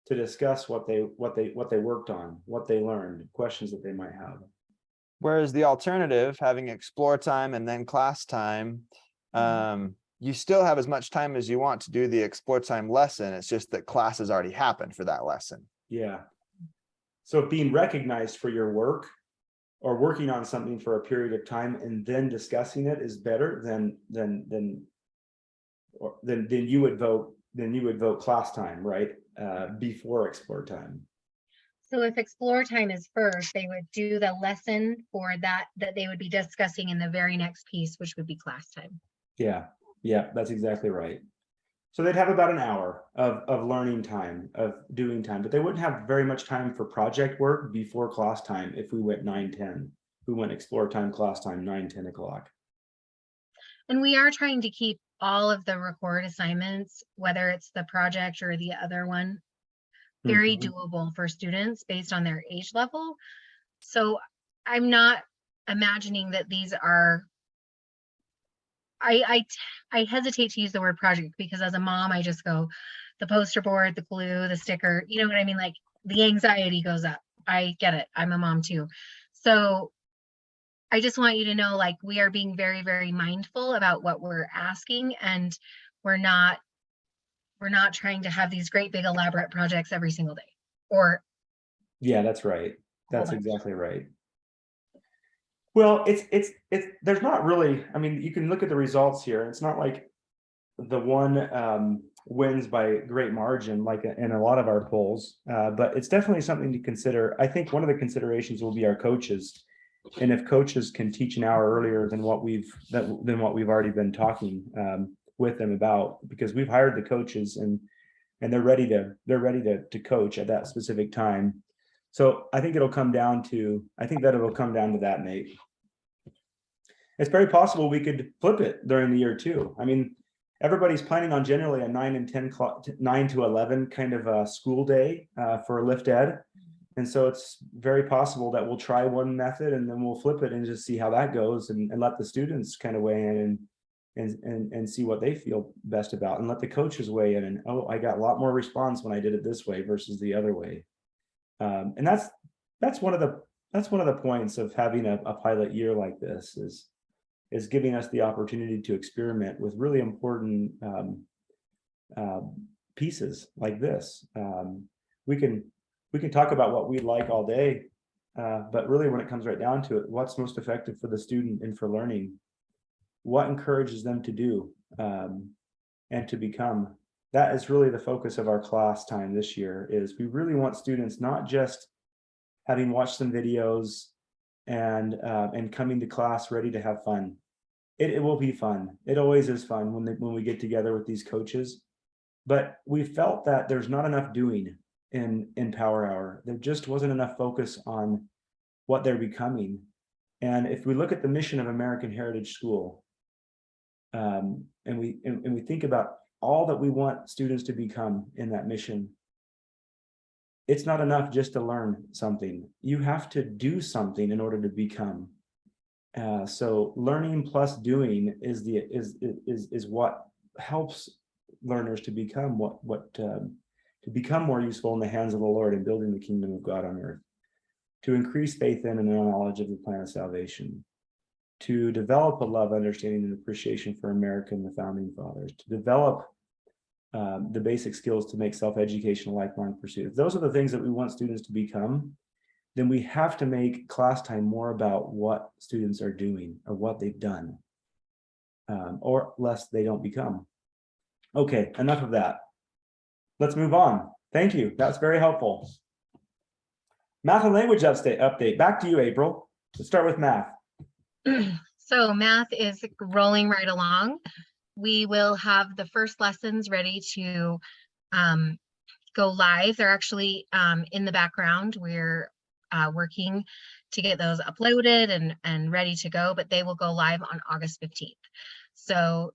to discuss what they worked on, what they learned, questions that they might have. Whereas the alternative, having explore time and then class time, you still have as much time as you want to do the explore time lesson. It's just that class has already happened for that lesson. Yeah. So being recognized for your work or working on something for a period of time and then discussing it is better than you would vote class time, right? Before explore time. So if explore time is first, they would do the lesson for that they would be discussing in the very next piece, which would be class time. Yeah, that's exactly right. So they'd have about an hour of learning time, of doing time, but they wouldn't have very much time for project work before class time if we went 9-10. We went explore time, class time, 9-10 o'clock. And we are trying to keep all of the record assignments, whether it's the project or the other one, very doable for students based on their age level. So I'm not imagining that these are, I hesitate to use the word project because as a mom, I just go, the poster board, the glue, the sticker, you know what I mean? Like the anxiety goes up. I get it. I'm a mom too. So I just want you to know, like, we are being very, very mindful about what we're asking, and we're not trying to have these great big elaborate projects every single day. Or Yeah, that's right. That's Hold on. exactly right. Well, it's there's not really, I mean, you can look at the results here. It's not like the one wins by great margin, like in a lot of our polls, but it's definitely something to consider. I think one of the considerations will be our coaches. And if coaches can teach an hour earlier than what we've already been talking with them about, because we've hired the coaches and they're ready to coach at that specific time. So I think it'll come down to that, Nate. It's very possible we could flip it during the year too. I mean, everybody's planning on generally a 9 to 11 kind of a school day for LiftEd. And so it's very possible that we'll try one method and then we'll flip it and just see how that goes and let the students kind of weigh in and see what they feel best about, and let the coaches weigh in and, oh, I got a lot more response when I did it this way versus the other way. And that's one of the points of having a pilot year like this is giving us the opportunity to experiment with really important pieces like this. We can talk about what we like all day, but really when it comes right down to it, what's most effective for the student and for learning, what encourages them to do and to become. That is really the focus of our class time this year. Is we really want students not just having watched some videos and coming to class ready to have fun. It will be fun. It always is fun when we get together with these coaches, but we felt that there's not enough doing in Power Hour. There just wasn't enough focus on what they're becoming. And if we look at the mission of American Heritage School, and we think about all that we want students to become in that mission, it's not enough just to learn something. You have to do something in order to become. So learning plus doing is what helps learners to become to become more useful in the hands of the Lord in building the kingdom of God on earth, to increase faith in and knowledge of the plan of salvation, to develop a love, understanding, and appreciation for America and the founding fathers, to develop the basic skills to make self-education a lifelong pursuit. If those are the things that we want students to become, then we have to make class time more about what students are doing or what they've done, or less they don't become. Okay, enough of that. Let's move on. Thank you. That's very helpful. Math and language update. Back to you, April. Let's start with math. So math is rolling right along. We will have the first lessons ready to go live. They're actually in the background. We're working to get those uploaded and ready to go, but they will go live on August 15th. So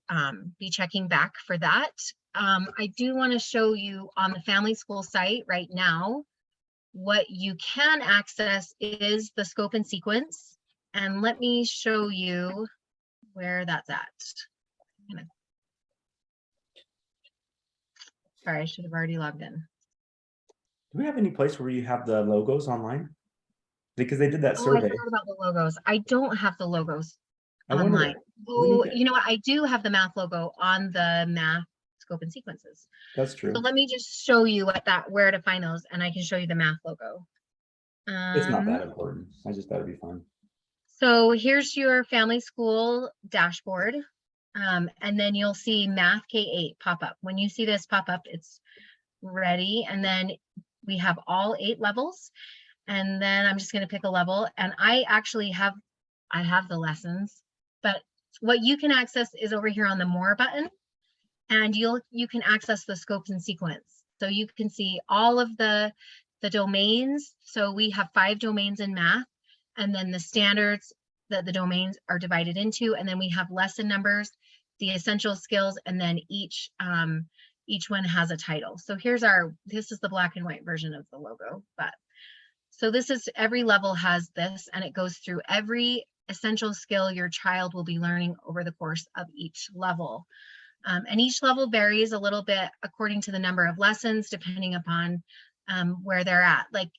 be checking back for that. I do want to show you on the Family School site right now, what you can access is the scope and sequence. And let me show you where that's at. Sorry, I should have already logged in. Do we have any place where you have the logos online? Because they did that survey. I forgot about the logos. I don't have the logos I online. wonder, Oh, you know what? I do have the math logo on the math scope and sequences. That's true. So let me just show you where to find those, and I can show you the math logo. It's not that important. I just thought it'd be fun. So here's your Family School dashboard. And then you'll see Math K8 pop up. When you see this pop up, it's ready. And then we have all 8 levels. And then I'm just going to pick a level. And I actually have the lessons, but what you can access is over here on the More button. And you can access the scopes and sequence. So you can see all of the domains. So we have 5 domains in math, and then the standards that the domains are divided into. And then we have lesson numbers, the essential skills, and then each one has a title. So this is the black and white version of the logo, but so this is, every level has this, and it goes through every essential skill your child will be learning over the course of each level. And each level varies a little bit according to the number of lessons, depending upon where they're at. Like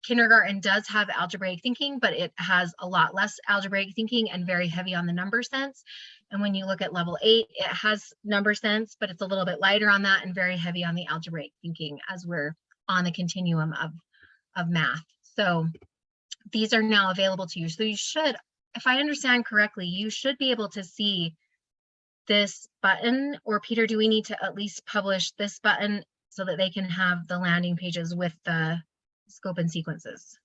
kindergarten does have algebraic thinking, but it has a lot less algebraic thinking and very heavy on the number sense. And when you look at level 8, it has number sense, but it's a little bit lighter on that and very heavy on the algebraic thinking as we're on the continuum of math. So these are now available to you. So you should, if I understand correctly, you should be able to see this button. Or Peter, do we need to at least publish this button so that they can have the landing pages with the scope and sequences?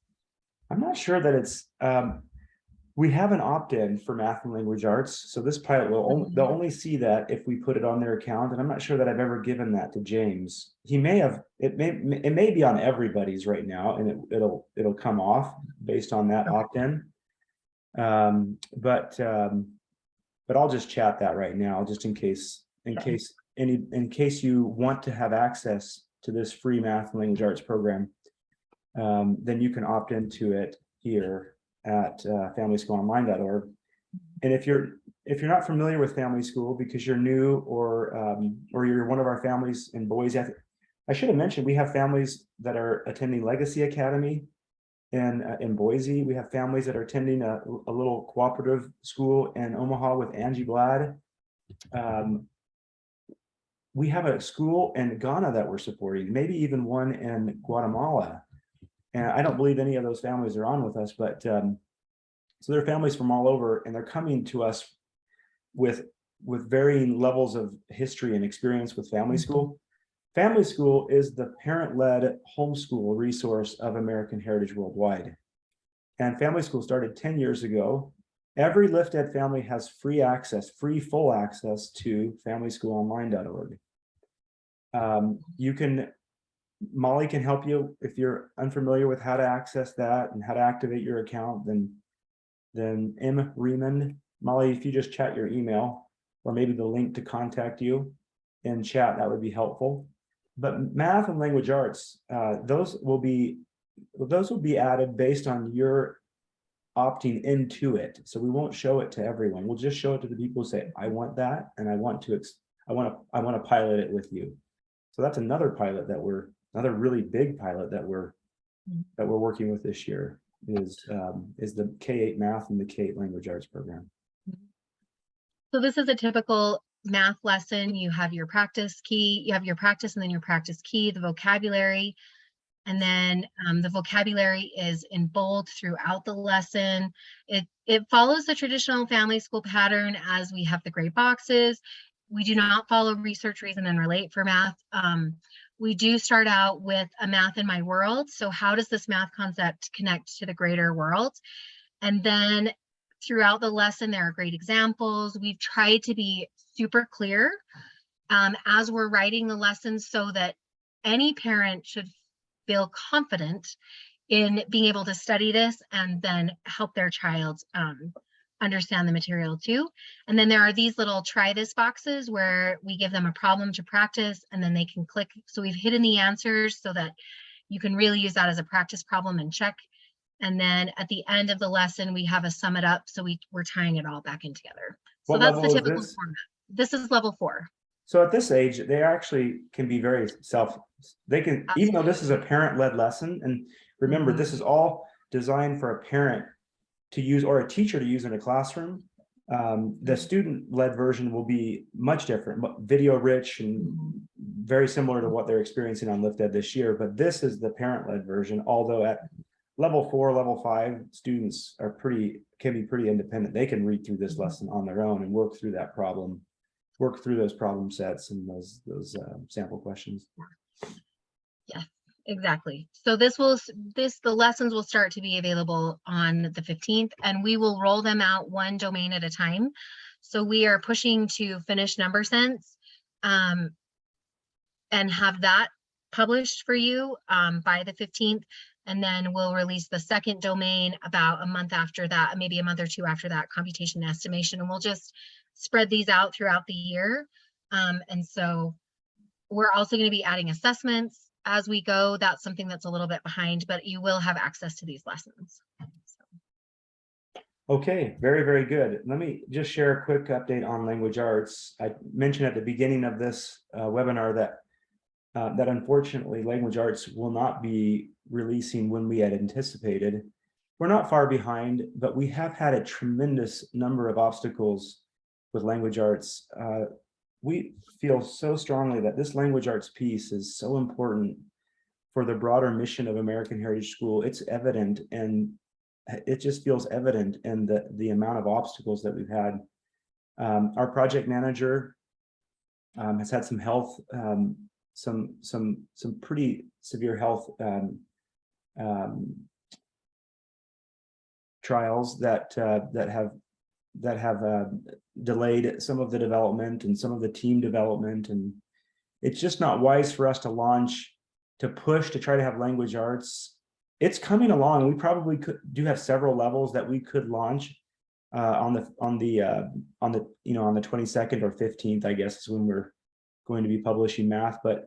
I'm not sure that it's, we have an opt-in for math and language arts. So this pilot will they'll only see that if we put it on their account. And I'm not sure that I've ever given that to James. He may have, it may be on everybody's right now, and it'll come off based on that opt-in. But I'll just chat that right now, just in case you want to have access to this free math and language arts program. Then you can opt into it here at familyschoolonline.org. And if you're not familiar with Family School because you're new, or you're one of our families in Boise, I should have mentioned we have families that are attending Legacy Academy in Boise. We have families that are attending a little cooperative school in Omaha with Angie Glad. We have a school in Ghana that we're supporting, maybe even one in Guatemala. And I don't believe any of those families are on with us, but so they're families from all over, and they're coming to us with varying levels of history and experience with Family School. Family School is the parent-led homeschool resource of American Heritage Worldwide. And Family School started 10 years ago. Every LiftEd family has free full access to familyschoolonline.org. Molly can help you if you're unfamiliar with how to access that and how to activate your account. Then M. Riemann, Molly, if you just chat your email or maybe the link to contact you in chat, that would be helpful. But math and language arts, those will be added based on your opting into it. So we won't show it to everyone. We'll just show it to the people who say, I want that, and I want to pilot it with you. So that's another pilot another really big pilot that we're working with this year is the K-8 math and the K-8 language arts program. So this is a typical math lesson. You have your practice key, you have your practice, and then your practice key, the vocabulary. And then the vocabulary is in bold throughout the lesson. It follows the traditional Family School pattern as we have the gray boxes. We do not follow research, reason, and relate for math. We do start out with a math in my world. So how does this math concept connect to the greater world? And then throughout the lesson, there are great examples. We've tried to be super clear as we're writing the lessons so that any parent should feel confident in being able to study this and then help their child understand the material too. And then there are these little try this boxes where we give them a problem to practice and then they can click. So we've hidden the answers so that you can really use that as a practice problem and check. And then at the end of the lesson, we have a sum it up. So we're tying it all back in together. So that's the typical format. This is level 4. So at this age, they actually can be very even though this is a parent-led lesson, and remember, this is all designed for a parent to use or a teacher to use in a classroom. The student-led version will be much different, video rich and very similar to what they're experiencing on LiftEd this year. But this is the parent-led version, although at level 4, level 5, students can be pretty independent. They can read through this lesson on their own and work through those problem sets and those sample questions. Yes, exactly. So the lessons will start to be available on the 15th, and we will roll them out one domain at a time. So we are pushing to finish number sense and have that published for you by the 15th. And then we'll release the second domain about a month after that, maybe a month or two after that, computation and estimation. And we'll just spread these out throughout the year. And so we're also going to be adding assessments as we go. That's something that's a little bit behind, but you will have access to these lessons. Okay, very, very good. Let me just share a quick update on language arts. I mentioned at the beginning of this webinar that unfortunately language arts will not be releasing when we had anticipated. We're not far behind, but we have had a tremendous number of obstacles with language arts. We feel so strongly that this language arts piece is so important for the broader mission of American Heritage School. It's evident, and it just feels evident in the amount of obstacles that we've had. Our project manager has had some health, some pretty severe health trials that have delayed some of the development and some of the team development, and it's just not wise for us to push to try to have language arts. It's coming along. We probably do have several levels that we could launch on the 22nd or 15th, I guess, is when we're going to be publishing math. But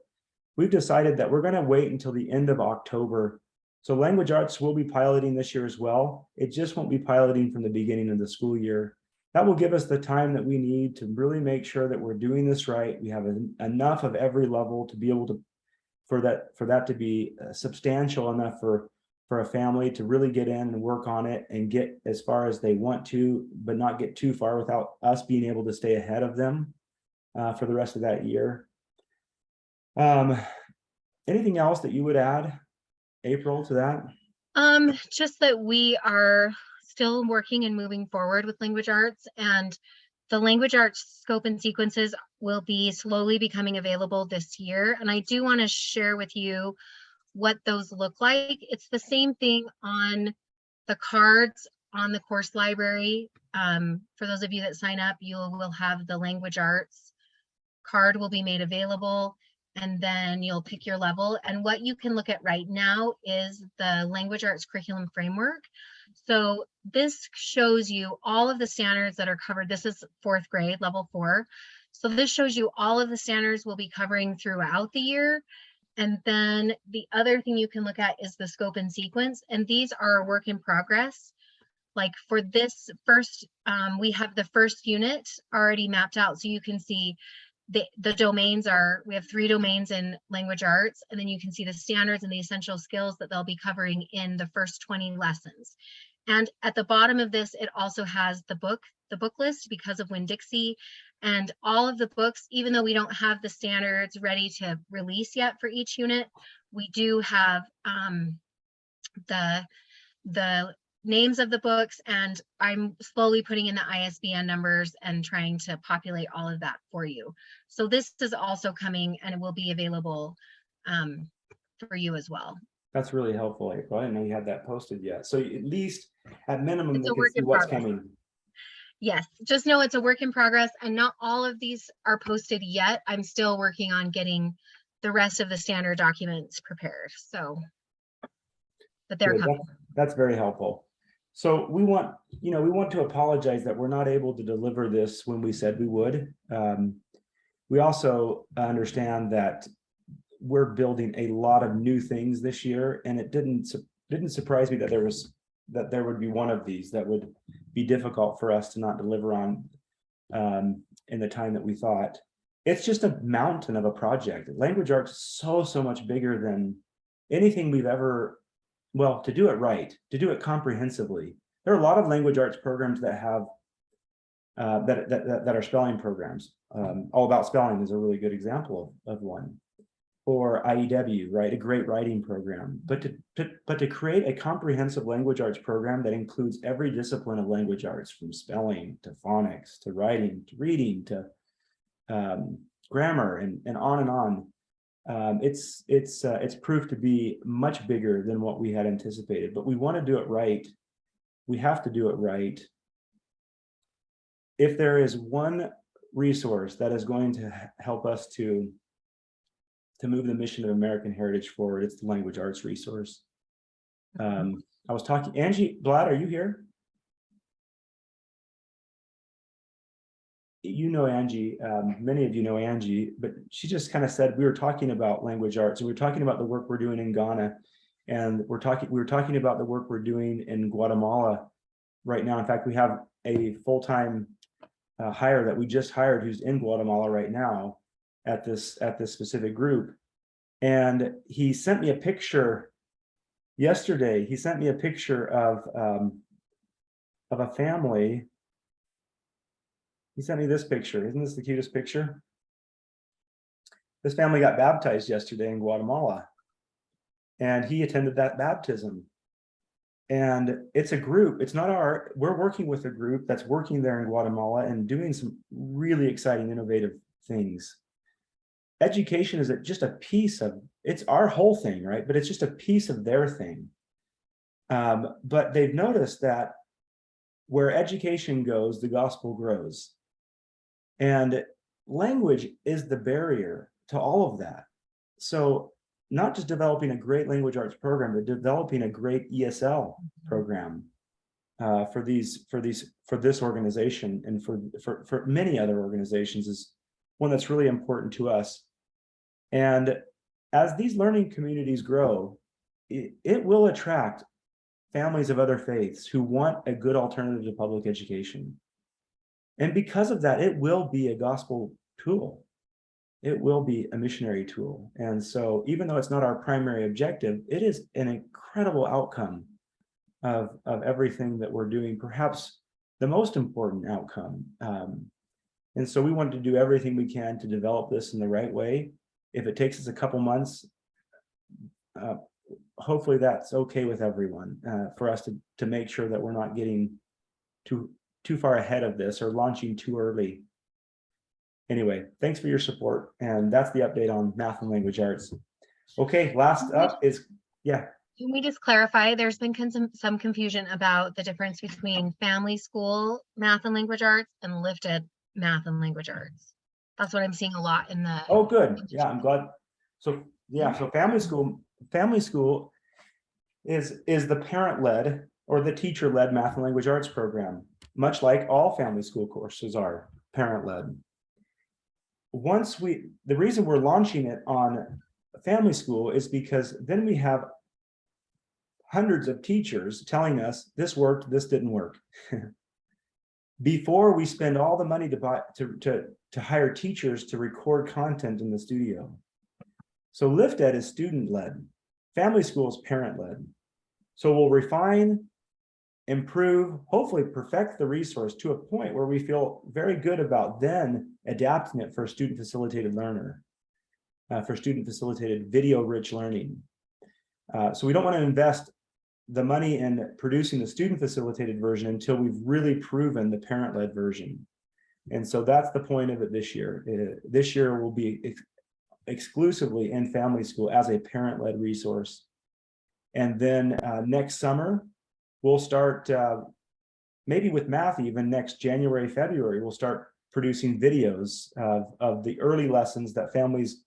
we've decided that we're going to wait until the end of October. So language arts will be piloting this year as well. It just won't be piloting from the beginning of the school year. That will give us the time that we need to really make sure that we're doing this right. We have enough of every level to be able to, for that to be substantial enough for a family to really get in and work on it and get as far as they want to, but not get too far without us being able to stay ahead of them for the rest of that year. Anything else that you would add, April, to that? Just that we are still working and moving forward with language arts, and the language arts scope and sequences will be slowly becoming available this year. And I do want to share with you what those look like. It's the same thing on the cards on the course library. For those of you that sign up, you will have the language arts card will be made available, and then you'll pick your level. And what you can look at right now is the language arts curriculum framework. So this shows you all of the standards that are covered. This is 4th grade, level 4. So this shows you all of the standards we'll be covering throughout the year. And then the other thing you can look at is the scope and sequence. And these are a work in progress. Like for this first, we have the first unit already mapped out. So you can see the domains are, we have 3 domains in language arts, and then you can see the standards and the essential skills that they'll be covering in the first 20 lessons. And at the bottom of this, it also has the book list because of Winn-Dixie, and all of the books, even though we don't have the standards ready to release yet for each unit, we do have the names of the books, and I'm slowly putting in the ISBN numbers and trying to populate all of that for you. So this is also coming, and it will be available for you as well. That's really helpful, April. I didn't know you had that posted yet. So at least at minimum, It's they a can work see in what's progress. coming. Yes, just know it's a work in progress, and not all of these are posted yet. I'm still working on getting the rest of the standard documents prepared. So, but they're Good. coming. That's very helpful. So we want to apologize that we're not able to deliver this when we said we would. We also understand that we're building a lot of new things this year, and it didn't surprise me that there would be one of these that would be difficult for us to not deliver on in the time that we thought. It's just a mountain of a project. Language arts is so much bigger than anything we've ever, well, to do it right, to do it comprehensively. There are a lot of language arts programs that have that are spelling programs. All About Spelling is a really good example of one. Or IEW, right? A great writing program. But to create a comprehensive language arts program that includes every discipline of language arts, from spelling to phonics to writing to reading to grammar and on, it's proved to be much bigger than what we had anticipated. But we want to do it right. We have to do it right. If there is one resource that is going to help us to move the mission of American Heritage forward, it's the language arts resource. I was talking, Angie Blatt, are you here? you know Angie, many of you know Angie, but she just kind of said, we were talking about language arts, and we were talking about the work we're doing in Ghana, and we were talking about the work we're doing in Guatemala right now. In fact, we have a full-time hire that we just hired who's in Guatemala right now at this specific group. And he sent me a picture yesterday. He sent me a picture of a family. He sent me this picture. Isn't this the cutest picture? This family got baptized yesterday in Guatemala, and he attended that baptism. And it's a group. It's not we're working with a group that's working there in Guatemala and doing some really exciting, innovative things. Education is just a piece of, it's our whole thing, right? But it's just a piece of their thing. But they've noticed that where education goes, the gospel grows. And language is the barrier to all of that. So not just developing a great language arts program, but developing a great ESL program for this organization and for many other organizations is one that's really important to us. And as these learning communities grow, it will attract families of other faiths who want a good alternative to public education. And because of that, it will be a gospel tool. It will be a missionary tool. And so even though it's not our primary objective, it is an incredible outcome of everything that we're doing, perhaps the most important outcome. And so we wanted to do everything we can to develop this in the right way. If it takes us a couple months, hopefully that's okay with everyone, for us to make sure that we're not getting too far ahead of this or launching too early. Anyway, thanks for your support. And that's the update on math and language arts. Okay, last up is, yeah. Can we just clarify, there's been some confusion about the difference between family school math and language arts and LiftEd math and language arts. That's what I'm seeing a lot in the. Oh, good. Yeah, I'm glad. So yeah, so family school is the parent-led or the teacher-led math and language arts program, much like all family school courses are parent-led. The reason we're launching it on family school is because then we have hundreds of teachers telling us this worked, this didn't work. Before we spend all the money to hire teachers to record content in the studio. So LiftEd is student-led, family school is parent-led. So we'll refine, improve, hopefully perfect the resource to a point where we feel very good about then adapting it for a student-facilitated learner, for student-facilitated video-rich learning. So we don't want to invest the money in producing the student-facilitated version until we've really proven the parent-led version. And so that's the point of it this year. This year will be exclusively in family school as a parent-led resource. And then next summer, we'll start, maybe with math, even next January, February, we'll start producing videos of the early lessons that families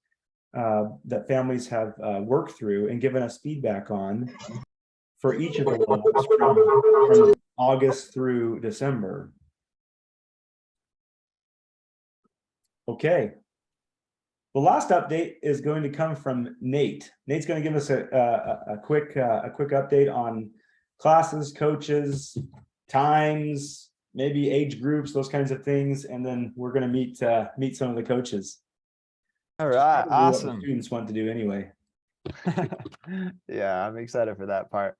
have worked through and given us feedback on for each of the levels from August through December. Okay. The last update is going to come from Nate. Nate's going to give us a quick update on classes, coaches, times, maybe age groups, those kinds of things, and then we're going to meet some of the coaches. All right, awesome. What the students want to do anyway. Yeah, I'm excited for that part.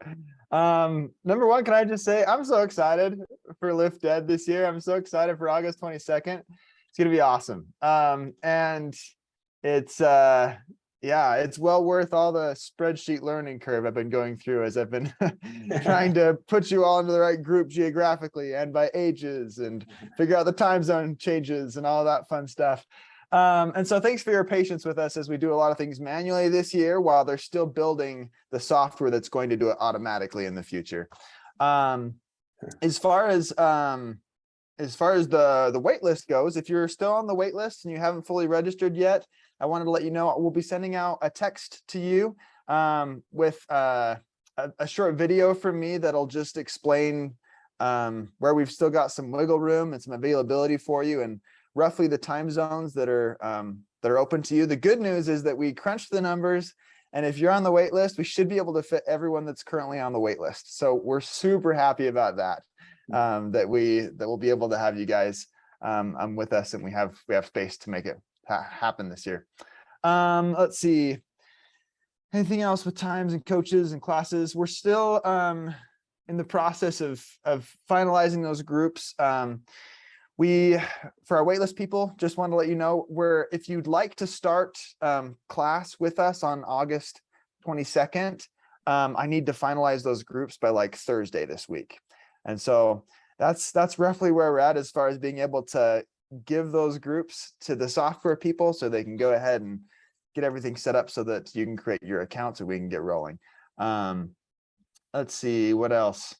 Number one, can I just say I'm so excited for LiftEd this year. I'm so excited for August 22nd. It's gonna be awesome. And it's it's well worth all the spreadsheet learning curve I've been going through as I've been trying to put you all into the right group geographically and by ages and figure out the time zone changes and all that fun stuff. And so thanks for your patience with us as we do a lot of things manually this year while they're still building the software that's going to do it automatically in the future. As far as the wait list goes, if you're still on the wait list and you haven't fully registered yet, I wanted to let you know we'll be sending out a text to you with a short video from me that'll just explain where we've still got some wiggle room and some availability for you. And roughly the time zones that are open to you. The good news is that we crunched the numbers, and if you're on the wait list, we should be able to fit everyone that's currently on the wait list. So we're super happy about that, that we'll be able to have you guys with us, and we have space to make it happen this year. Let's see. Anything else with times and coaches and classes? We're still in the process of finalizing those groups. For our waitlist people, just want to let you know, if you'd like to start class with us on August 22nd, I need to finalize those groups by like Thursday this week. And so that's roughly where we're at as far as being able to give those groups to the software people so they can go ahead and get everything set up so that you can create your account so we can get rolling. Let's see, what else?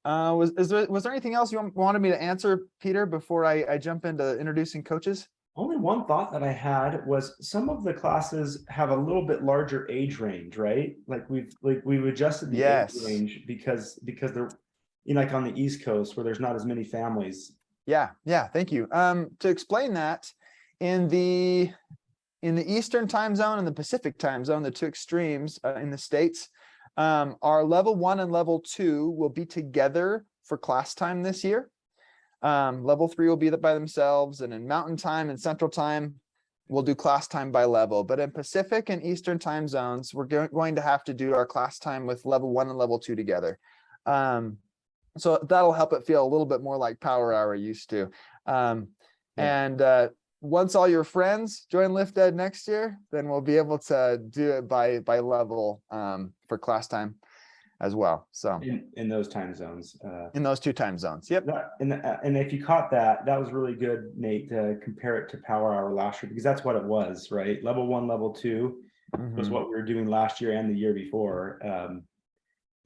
Was there anything else you wanted me to answer, Peter, before I jump into introducing coaches? Only one thought that I had was some of the classes have a little bit larger age range, right? Like we've adjusted the age range because they're like on the East Coast where there's not as many families. Yeah, thank you. To explain that, in the Eastern time zone and the Pacific time zone, the two extremes in the States, our level 1 and level 2 will be together for class time this year. Level 3 will be by themselves, and in Mountain Time and Central Time, we'll do class time by level. But in Pacific and Eastern time zones, we're going to have to do our class time with level 1 and level 2 together. So that'll help it feel a little bit more like Power Hour used to. Once all your friends join LiftEd next year, then we'll be able to do it by level for class time as well. So in those time zones, in those two time zones. Yep. And if you caught that was really good, Nate, to compare it to Power Hour last year, because that's what it was, right? Level 1, level 2 was what we were doing last year and the year before. And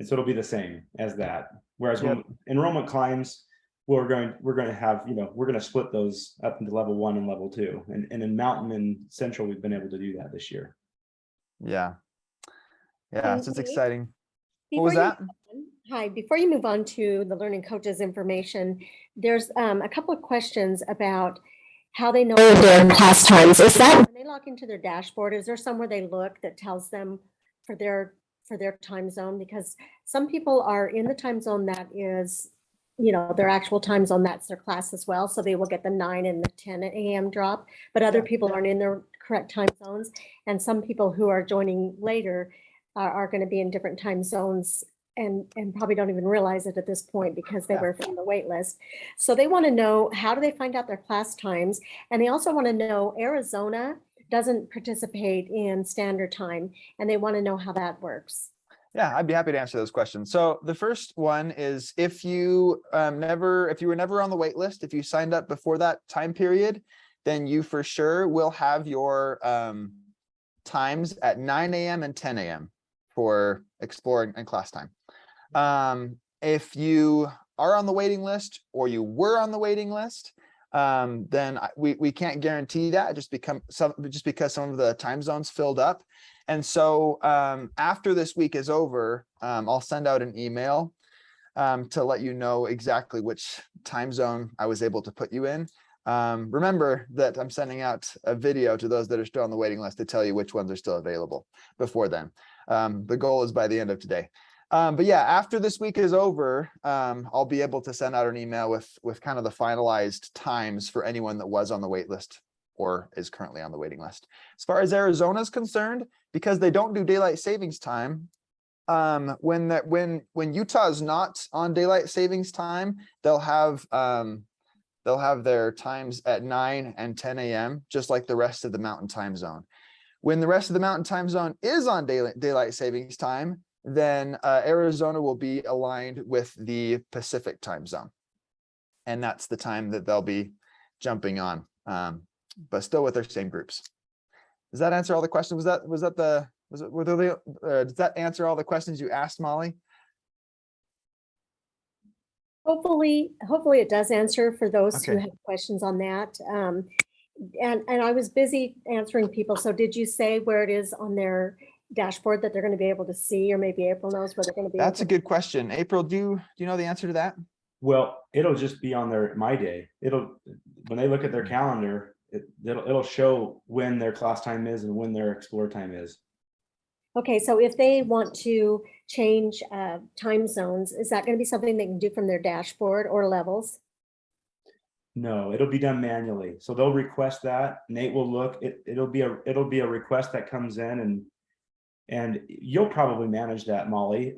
so it'll be the same as that. Whereas when enrollment climbs, we're going to have, we're going to split those up into level 1 and level 2. And in Mountain and Central, we've been able to do that this year. Yeah. So it's exciting. What Before was that? Hi, before you move on to the learning coaches information, there's a couple of questions about how they know their class times. Is that when they log into their dashboard, is there somewhere they look that tells them for their time zone? Because some people are in the time zone that is, their actual time zone, that's their class as well. So they will get the 9 and the 10 a.m. drop, but other people aren't in their correct time zones. And some people who are joining later are going to be in different time zones and probably don't even realize it at this point because they were from the wait list. So they want to know, how do they find out their class times? And they also want to know, Arizona doesn't participate in standard time, and they want to know how that works. Yeah, I'd be happy to answer those questions. So the first one is, if you were never on the wait list, if you signed up before that time period, then you for sure will have your times at 9 a.m. and 10 a.m. for exploring and class time. If you are on the waiting list or you were on the waiting list, then we can't guarantee that just because some of the time zones filled up. And so after this week is over, I'll send out an email to let you know exactly which time zone I was able to put you in. Remember that I'm sending out a video to those that are still on the waiting list to tell you which ones are still available before then. The goal is by the end of today. But yeah, after this week is over, I'll be able to send out an email with kind of the finalized times for anyone that was on the wait list or is currently on the waiting list. As far as Arizona is concerned, because they don't do daylight savings time, when Utah is not on daylight savings time, they'll have their times at 9 and 10 a.m. just like the rest of the Mountain time zone. When the rest of the Mountain time zone is on daylight savings time, then Arizona will be aligned with the Pacific time zone, and that's the time that they'll be jumping on, but still with their same groups. Does that answer all the questions? Does that answer all the questions you asked, Molly? Hopefully it does answer for those who have questions on that. And I was busy answering people. So did you say where it is on their dashboard that they're going to be able to see, or maybe April knows where they're going to be? That's a good question. April, do you know the answer to that? Well, it'll just be on their My Day. when they look at their calendar, it'll show when their class time is and when their explore time is. Okay, so if they want to change time zones, is that going to be something they can do from their dashboard or levels? No, it'll be done manually. So they'll request that. Nate will look. It'll be a request that comes in, and you'll probably manage that, Molly.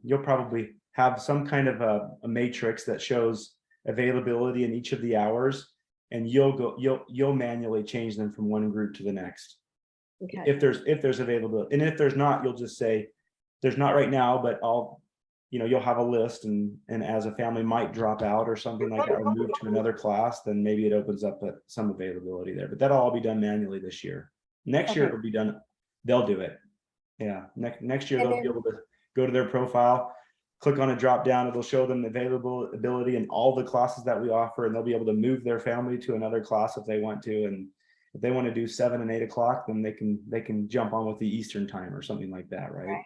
You'll probably have some kind of a matrix that shows availability in each of the hours, and you'll manually change them from one group to the next. Okay. If there's availability, and if there's not, you'll just say there's not right now, but you'll have a list, and as a family might drop out or something like that, or move to another class, then maybe it opens up some availability there. But that'll all be done manually this year. Next year it'll be done. They'll do it. Yeah. Next year they'll be able to go to their profile, click on a drop down. It'll show them the availability in all the classes that we offer, and they'll be able to move their family to another class if they want to. And if they want to do 7 and 8 o'clock, then they can jump on with the Eastern time or something like that, right?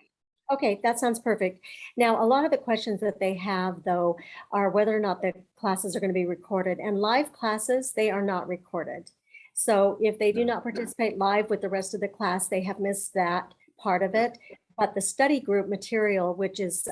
Okay, that sounds perfect. Now, a lot of the questions that they have, though, are whether or not the classes are going to be recorded. And live classes, they are not recorded. So if they do not participate live with the rest of the class, they have missed that part of it. But the study group material, which is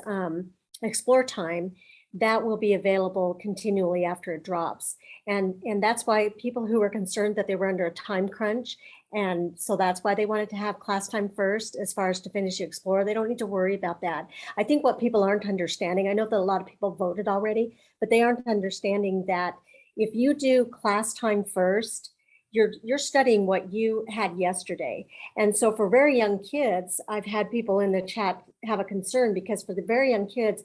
Explore Time, that will be available continually after it drops. And that's why people who were concerned that they were under a time crunch, and so that's why they wanted to have class time first as far as to finish Explore. They don't need to worry about that. I think what people aren't understanding, I know that a lot of people voted already, but they aren't understanding that if you do class time first, you're studying what you had yesterday. And so for very young kids, I've had people in the chat have a concern, because for the very young kids,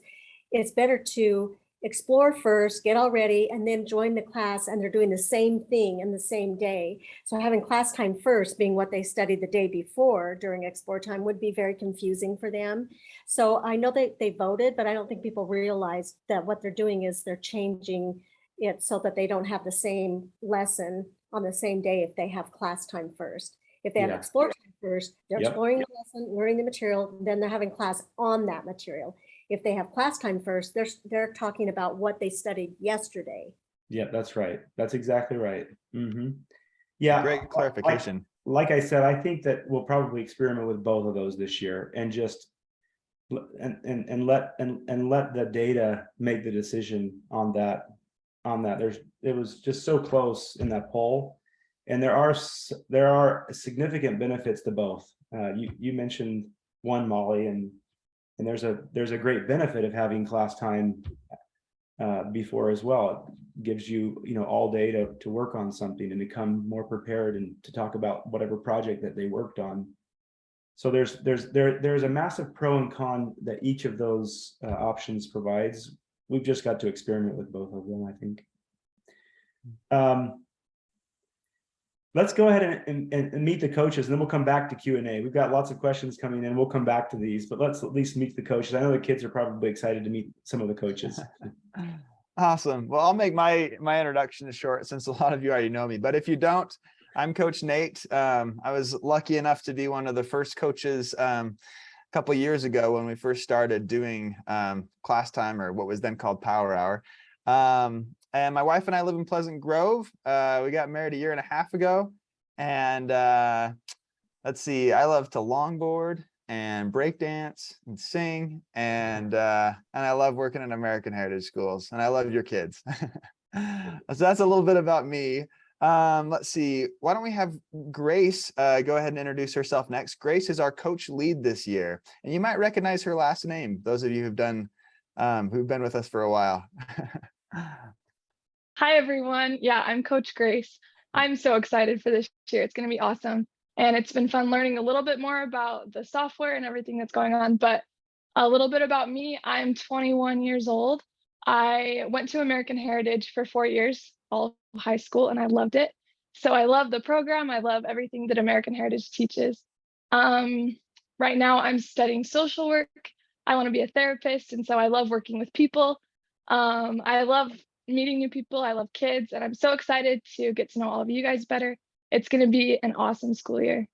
it's better to explore first, get all ready, and then join the class, and they're doing the same thing in the same day. So having class time first being what they studied the day before during Explore Time would be very confusing for them. So I know that they voted, but I don't think people realize that what they're doing is they're changing it so that they don't have the same lesson on the same day if they have class time first. If they have Explore Time first, they're exploring the lesson, learning the material, then they're having class on that material. If they have class time first, they're talking about what they studied yesterday. Yeah, that's right. That's exactly right. Yeah, Great clarification. Like I said, I think that we'll probably experiment with both of those this year, and just and let the data make the decision on that. It was just so close in that poll, and there are significant benefits to both. You mentioned one, Molly, and there's a great benefit of having class time before as well. It gives you all day to work on something and become more prepared and to talk about whatever project that they worked on. So there's a massive pro and con that each of those options provides. We've just got to experiment with both of them, I think. Let's go ahead and meet the coaches, and then we'll come back to Q&A. We've got lots of questions coming in. We'll come back to these, but let's at least meet the coaches. I know the kids are probably excited to meet some of the coaches. Awesome. Well, I'll make my introduction short, since a lot of you already know me. But if you don't, I'm Coach Nate. I was lucky enough to be one of the first coaches a couple of years ago when we first started doing class time, or what was then called Power Hour. And my wife and I live in Pleasant Grove. We got married 1.5 years ago. And let's see, I love to longboard and break dance and sing. And I love working in American Heritage Schools. And I love your kids. So that's a little bit about me. Let's see, why don't we have Grace go ahead and introduce herself next. Grace is our coach lead this year. And you might recognize her last name, those of you who've been with us for a while. Hi, everyone. Yeah, I'm Coach Grace. I'm so excited for this year. It's going to be awesome. And it's been fun learning a little bit more about the software and everything that's going on. But a little bit about me, I'm 21 years old. I went to American Heritage for 4 years, all high school, and I loved it. So I love the program. I love everything that American Heritage teaches. Right now, I'm studying social work. I want to be a therapist, and so I love working with people. I love meeting new people. I love kids, and I'm so excited to get to know all of you guys better. It's going to be an awesome school year.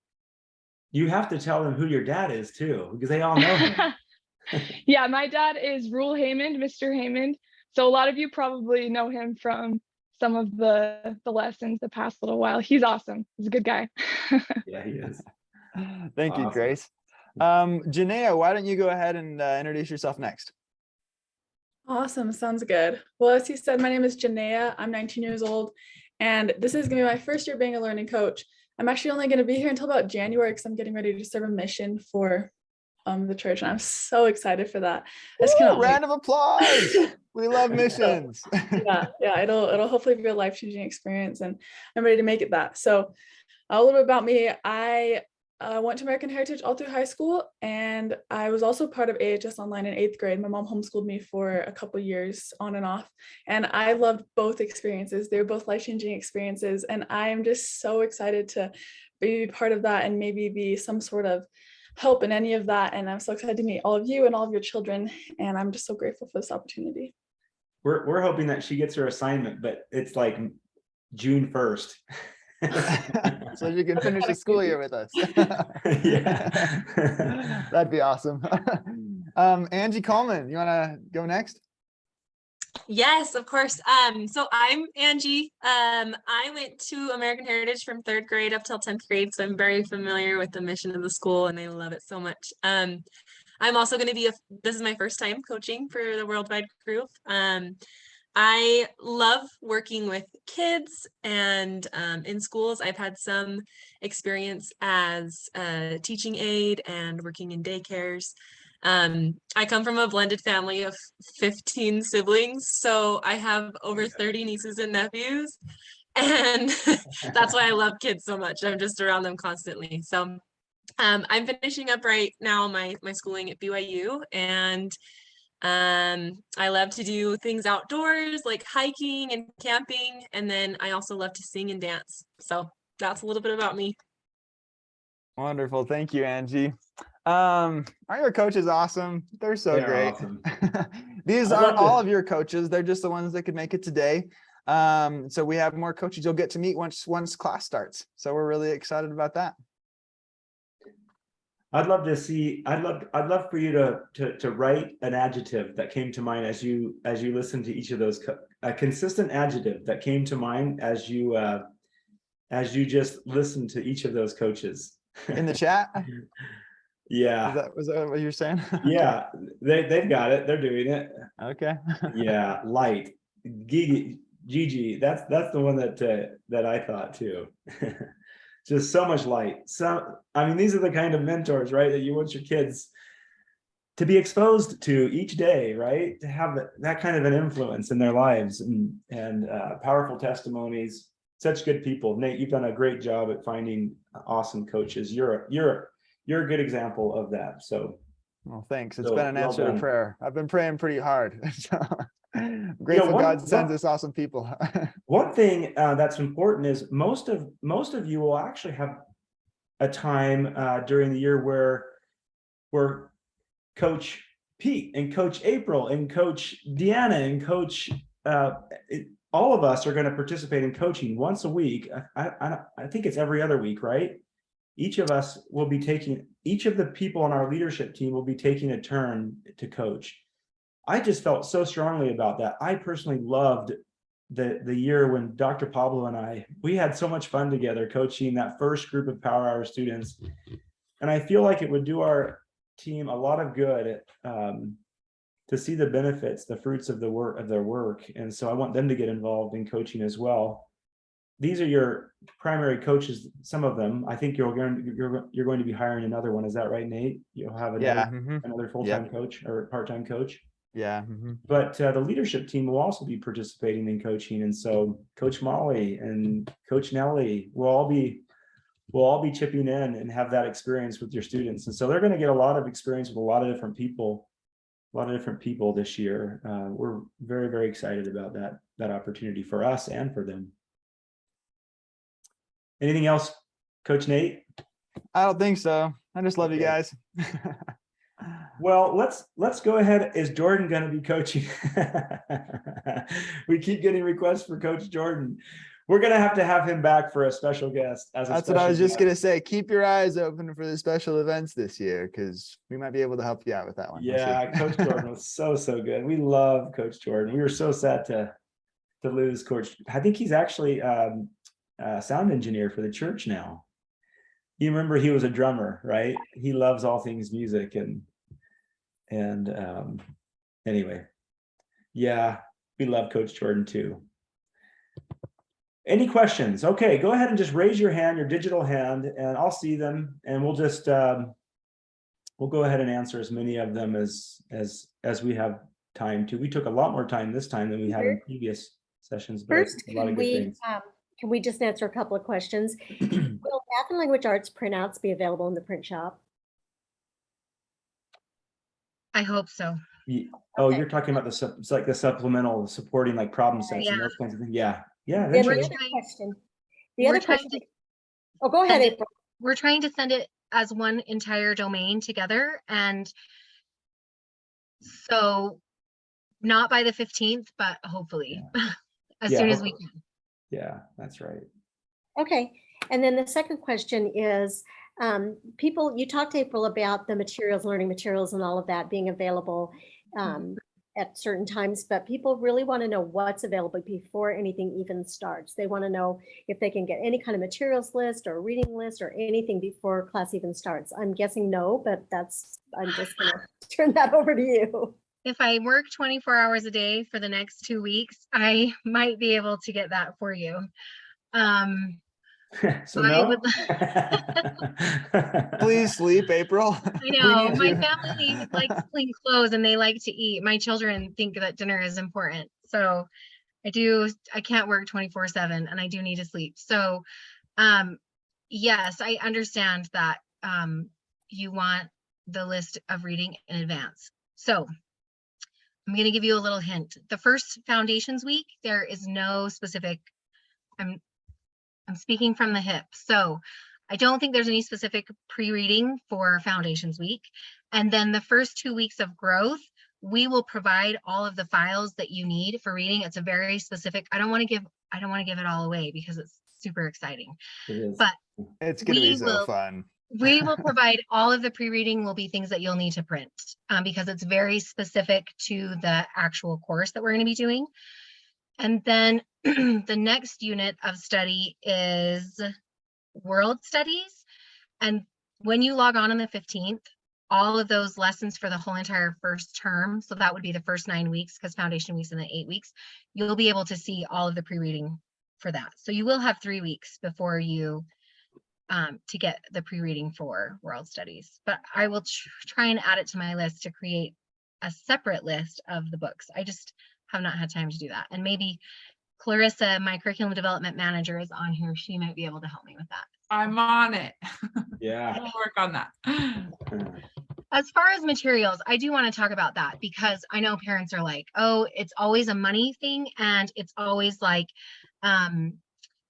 You have to tell them who your dad is too, because they all know him. Yeah, my dad is Rule Haymond, Mr. Haymond. So a lot of you probably know him from some of the lessons the past little while. He's awesome. He's a good guy. Yeah, he is. Thank you, Awesome. Grace. Janaea, why don't you go ahead and introduce yourself next? Awesome, sounds good. Well, as he said, my name is Janaea. I'm 19 years old, and this is gonna be my first year being a learning coach. I'm actually only gonna be here until about January because I'm getting ready to serve a mission for the church, and I'm so excited for that. I just cannot wait. Round of applause. We love missions. Yeah, it'll hopefully be a life-changing experience, and I'm ready to make it that. So a little bit about me. I went to American Heritage all through high school, and I was also part of AHS Online in 8th grade. My mom homeschooled me for a couple years on and off, and I loved both experiences. They were both life-changing experiences, and I am just so excited to be part of that and maybe be some sort of help in any of that. And I'm so excited to meet all of you and all of your children, and I'm just so grateful for this opportunity. We're hoping that she gets her assignment, but it's like June 1st. So you can finish the school year with us. Yeah. That'd be awesome. Angie Coleman, you want to go next? Yes, of course. So I'm Angie. I went to American Heritage from 3rd grade up till 10th grade, so I'm very familiar with the mission of the school, and I love it so much. I'm also going to be this is my first time coaching for the Worldwide Group. I love working with kids and in schools. I've had some experience as a teaching aide and working in daycares. I come from a blended family of 15 siblings, so I have over 30 nieces and nephews, and that's why I love kids so much. I'm just around them constantly. So I'm finishing up right now my schooling at BYU, and I love to do things outdoors like hiking and camping, and then I also love to sing and dance. So that's a little bit about me. Wonderful. Thank you, Angie. Aren't your coaches awesome? They're so great. Awesome. These aren't all of your coaches. They're just the ones that could make it today. So we have more coaches you'll get to meet once class starts. So we're really excited about that. I'd love for you to write an adjective that came to mind as you listen to each of those, a consistent adjective that came to mind as you just listened to each of those coaches. In the chat? Yeah. Was that what you're saying? Yeah, they've got it. They're doing it. Okay. Yeah, light. Gigi, that's the one that I thought too. Just so much light. I mean, these are the kind of mentors, right, that you want your kids to be exposed to each day, right? To have that kind of an influence in their lives, and powerful testimonies. Such good people. Nate, you've done a great job at finding awesome coaches. You're a good example of that. So, well, thanks. It's been an answer to prayer. I've been praying pretty hard. So grateful God sends us awesome people. One thing that's important is most of you will actually have a time during the year where Coach Pete and Coach April and Coach Deanna and Coach all of us are going to participate in coaching once a week. I think it's every other week, right? Each of the people on our leadership team will be taking a turn to coach. I just felt so strongly about that. I personally loved the year when Dr. Pablo and we had so much fun together coaching that first group of Power Hour students. And I feel like it would do our team a lot of good to see the benefits, the fruits of their work. And so I want them to get involved in coaching as well. These are your primary coaches, some of them. I think you're going to be hiring another one. Is that right, Nate? You'll have another full-time coach or part-time coach. Yeah. But the leadership team will also be participating in coaching. And so Coach Molly and Coach Nelly will all be chipping in and have that experience with your students. And so they're going to get a lot of experience with a lot of different people this year. We're very, very excited about that opportunity for us and for them. Anything else, Coach Nate? I don't think so. I just love you guys. Well, let's go ahead. Is Jordan going to be coaching? We keep getting requests for Coach Jordan. We're going to have him back for a special guest. That's what I was just going to say. Keep your eyes open for the special events this year, because we might be able to help you out with that one. Yeah, Coach Jordan was so good. We love Coach Jordan. We were so sad to lose Coach. I think he's actually a sound engineer for the church now. You remember he was a drummer, right? He loves all things music and anyway, yeah, we love Coach Jordan too. Any questions? Okay, go ahead and just raise your hand, your digital hand, and I'll see them, and we'll just we'll go ahead and answer as many of them as we have time to. We took a lot more time this time than we have in previous sessions, but First, a lot of good things. can we just answer a couple of questions? Will Math and Language Arts printouts be available in the print shop? I hope so. Oh, you're talking about it's like the supplemental supporting like problem sets and those kinds of things. Yeah. Yeah. Then the eventually. other question. The other question. Oh, go ahead, send it- April. We're trying to send it as one entire domain together, and so not by the 15th, but hopefully as soon as we can. Yeah, that's right. Okay, and then the second question is, people, you talked, April, about the materials, learning materials and all of that being available at certain times, but people really want to know what's available before anything even starts. They want to know if they can get any kind of materials list or reading list or anything before class even starts. I'm guessing no, but I'm just gonna turn that over to you. If I work 24 hours a day for the next 2 weeks, I might be able to get that for you. So no? Please sleep, April. I know my family likes clean clothes and they like to eat. My children think that dinner is important. So I can't work 24/7 and I do need to sleep. So yes, I understand that you want the list of reading in advance. So I'm going to give you a little hint. The first Foundations week, there is no specific, I'm speaking from the hip. So I don't think there's any specific pre-reading for Foundations week. And then the first 2 weeks of growth, we will provide all of the files that you need for reading. It's a very specific, I don't want to give it all away because it's super exciting. It is. But it's going to be so fun. We will provide all of the pre-reading will be things that you'll need to print because it's very specific to the actual course that we're going to be doing. And then the next unit of study is world studies. And when you log on the 15th, all of those lessons for the whole entire first term, so that would be the first 9 weeks because foundation weeks and the 8 weeks, you'll be able to see all of the pre-reading for that. So you will have 3 weeks before you to get the pre-reading for world studies, but I will try and add it to my list to create a separate list of the books. I just have not had time to do that. And maybe Clarissa, my curriculum development manager, is on here. She might be able to help me with that. I'm on it. Yeah. We'll work on that. As far as materials, I do want to talk about that because I know parents are like, oh, it's always a money thing. And it's always like,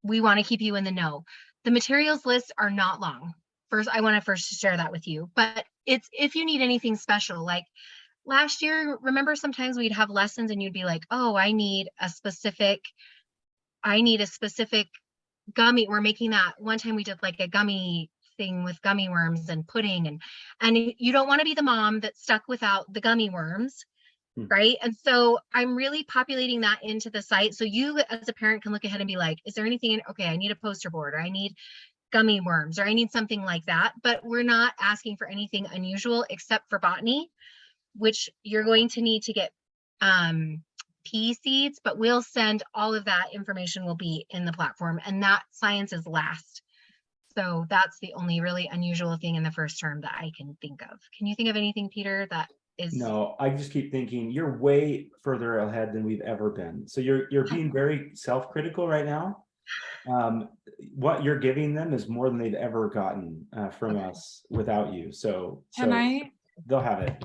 we want to keep you in the know. The materials lists are not long. I want to first share that with you, but it's if you need anything special, like last year, remember sometimes we'd have lessons and you'd be like, oh, I need a specific gummy. We're making that one time we did like a gummy thing with gummy worms and pudding and you don't want to be the mom that's stuck without the gummy worms. Right. And so I'm really populating that into the site. So you as a parent can look ahead and be like, is there anything okay, I need a poster board or I need gummy worms or I need something like that. But we're not asking for anything unusual except for botany, which you're going to need to get pea seeds, but we'll send all of that information will be in the platform and that science is last. So that's the only really unusual thing in the first term that I can think of. Can you think of anything, Peter, that is? No, I just keep thinking you're way further ahead than we've ever been. So you're being very self-critical right now. What you're giving them is more than they've ever gotten from us without you. So they'll have it.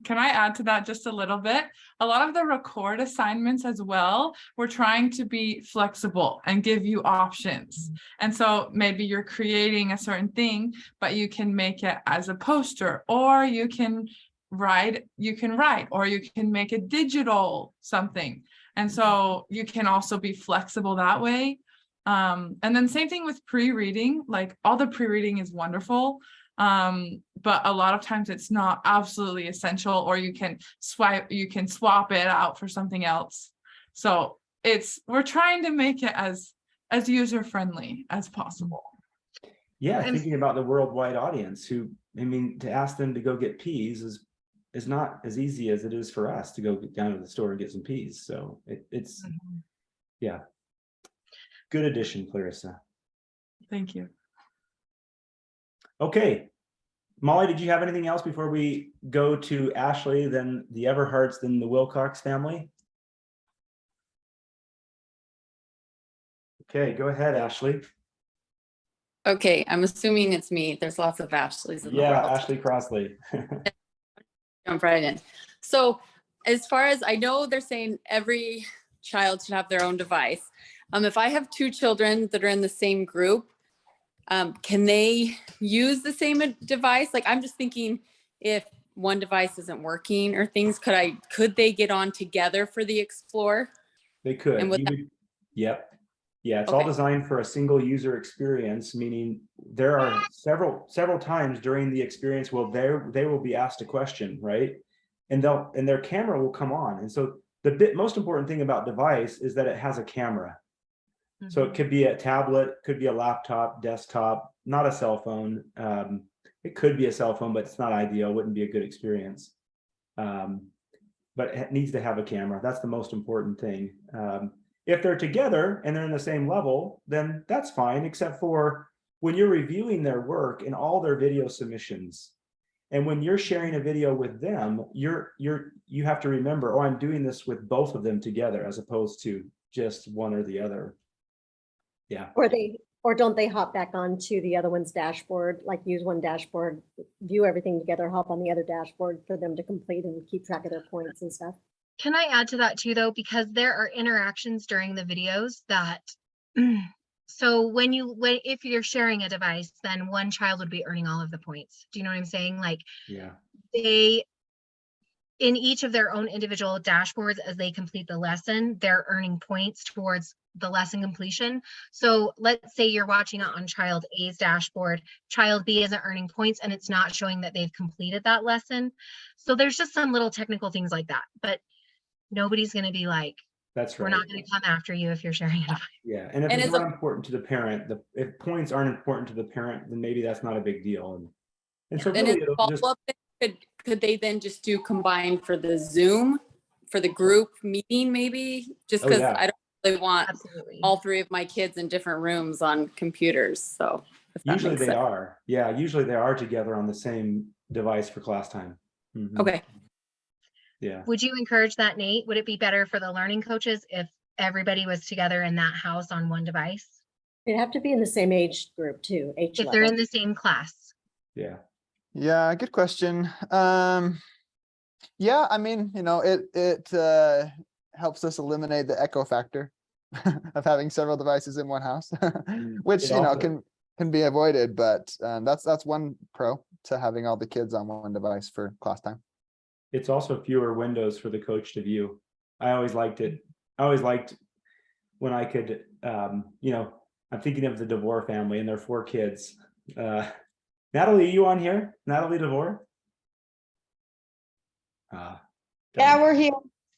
Can I add to that just a little bit? A lot of the record assignments as well, we're trying to be flexible and give you options. And so maybe you're creating a certain thing, but you can make it as a poster, or you can write, or you can make a digital something. And so you can also be flexible that way. And then same thing with pre-reading, like all the pre-reading is wonderful. But a lot of times it's not absolutely essential, or you can swap it out for something else. So we're trying to make it as user friendly as possible. Yeah, thinking about the worldwide audience who, I mean, to ask them to go get peas is not as easy as it is for us to go down to the store and get some peas. So it's yeah. Good addition, Clarissa. Thank you. Okay. Molly, did you have anything else before we go to Ashley, then the Everharts, then the Wilcox family? Okay, go ahead, Ashley. Okay, I'm assuming it's me. There's lots of Ashleys in the Yeah, world. Ashley Crossley. Jump right in. So as far as I know, they're saying every child should have their own device. If I have two children that are in the same group, can they use the same device? Like, I'm just thinking if one device isn't working or things, could they get on together for the Explore? They could. And Yep. Yeah, it's all designed for a single user experience, meaning there are several times during the experience where they will be asked a question, right? And their camera will come on. And so the most important thing about device is that it has a camera. So it could be a tablet, could be a laptop, desktop, not a cell phone. It could be a cell phone, but it's not ideal, wouldn't be a good experience. But it needs to have a camera. That's the most important thing. If they're together and they're in the same level, then that's fine, except for when you're reviewing their work and all their video submissions. And when you're sharing a video with them, you have to remember, oh, I'm doing this with both of them together as opposed to just one or the other. Yeah. Or don't they hop back onto the other one's dashboard, like use one dashboard, view everything together, hop on the other dashboard for them to complete and keep track of their points and stuff? Can I add to that too, though, because there are interactions during the videos that, so if you're sharing a device, then one child would be earning all of the points. Do you know what I'm saying? Like, yeah, they, in each of their own individual dashboards, as they complete the lesson, they're earning points towards the lesson completion. So let's say you're watching it on child A's dashboard, child B isn't earning points and it's not showing that they've completed that lesson. So there's just some little technical things like that, but nobody's going to be like, that's right. We're not going to come after you if you're sharing it. Yeah, and if it's not important to the parent, if points aren't important to the parent, then maybe that's not a big deal. And so really, could they then just do combined for the Zoom, for the group meeting maybe? Just because I don't really want all three of my kids in different rooms on computers. So usually they are. Yeah, usually they are together on the same device for class time. Mm-hmm. Okay. Yeah. Would you encourage that, Nate? Would it be better for the learning coaches if everybody was together in that house on one device? It'd have to be in the same age group too. If they're in the same class. Yeah. Yeah, good question. Yeah, I mean, it helps us eliminate the echo factor of having several devices in one house, which can be avoided. But that's one pro to having all the kids on one device for class time. It's also fewer windows for the coach to view. I always liked it. I always liked when I could, I'm thinking of the DeVore family and their 4 kids. Natalie, are you on here? Natalie DeVore? Yeah, we're here.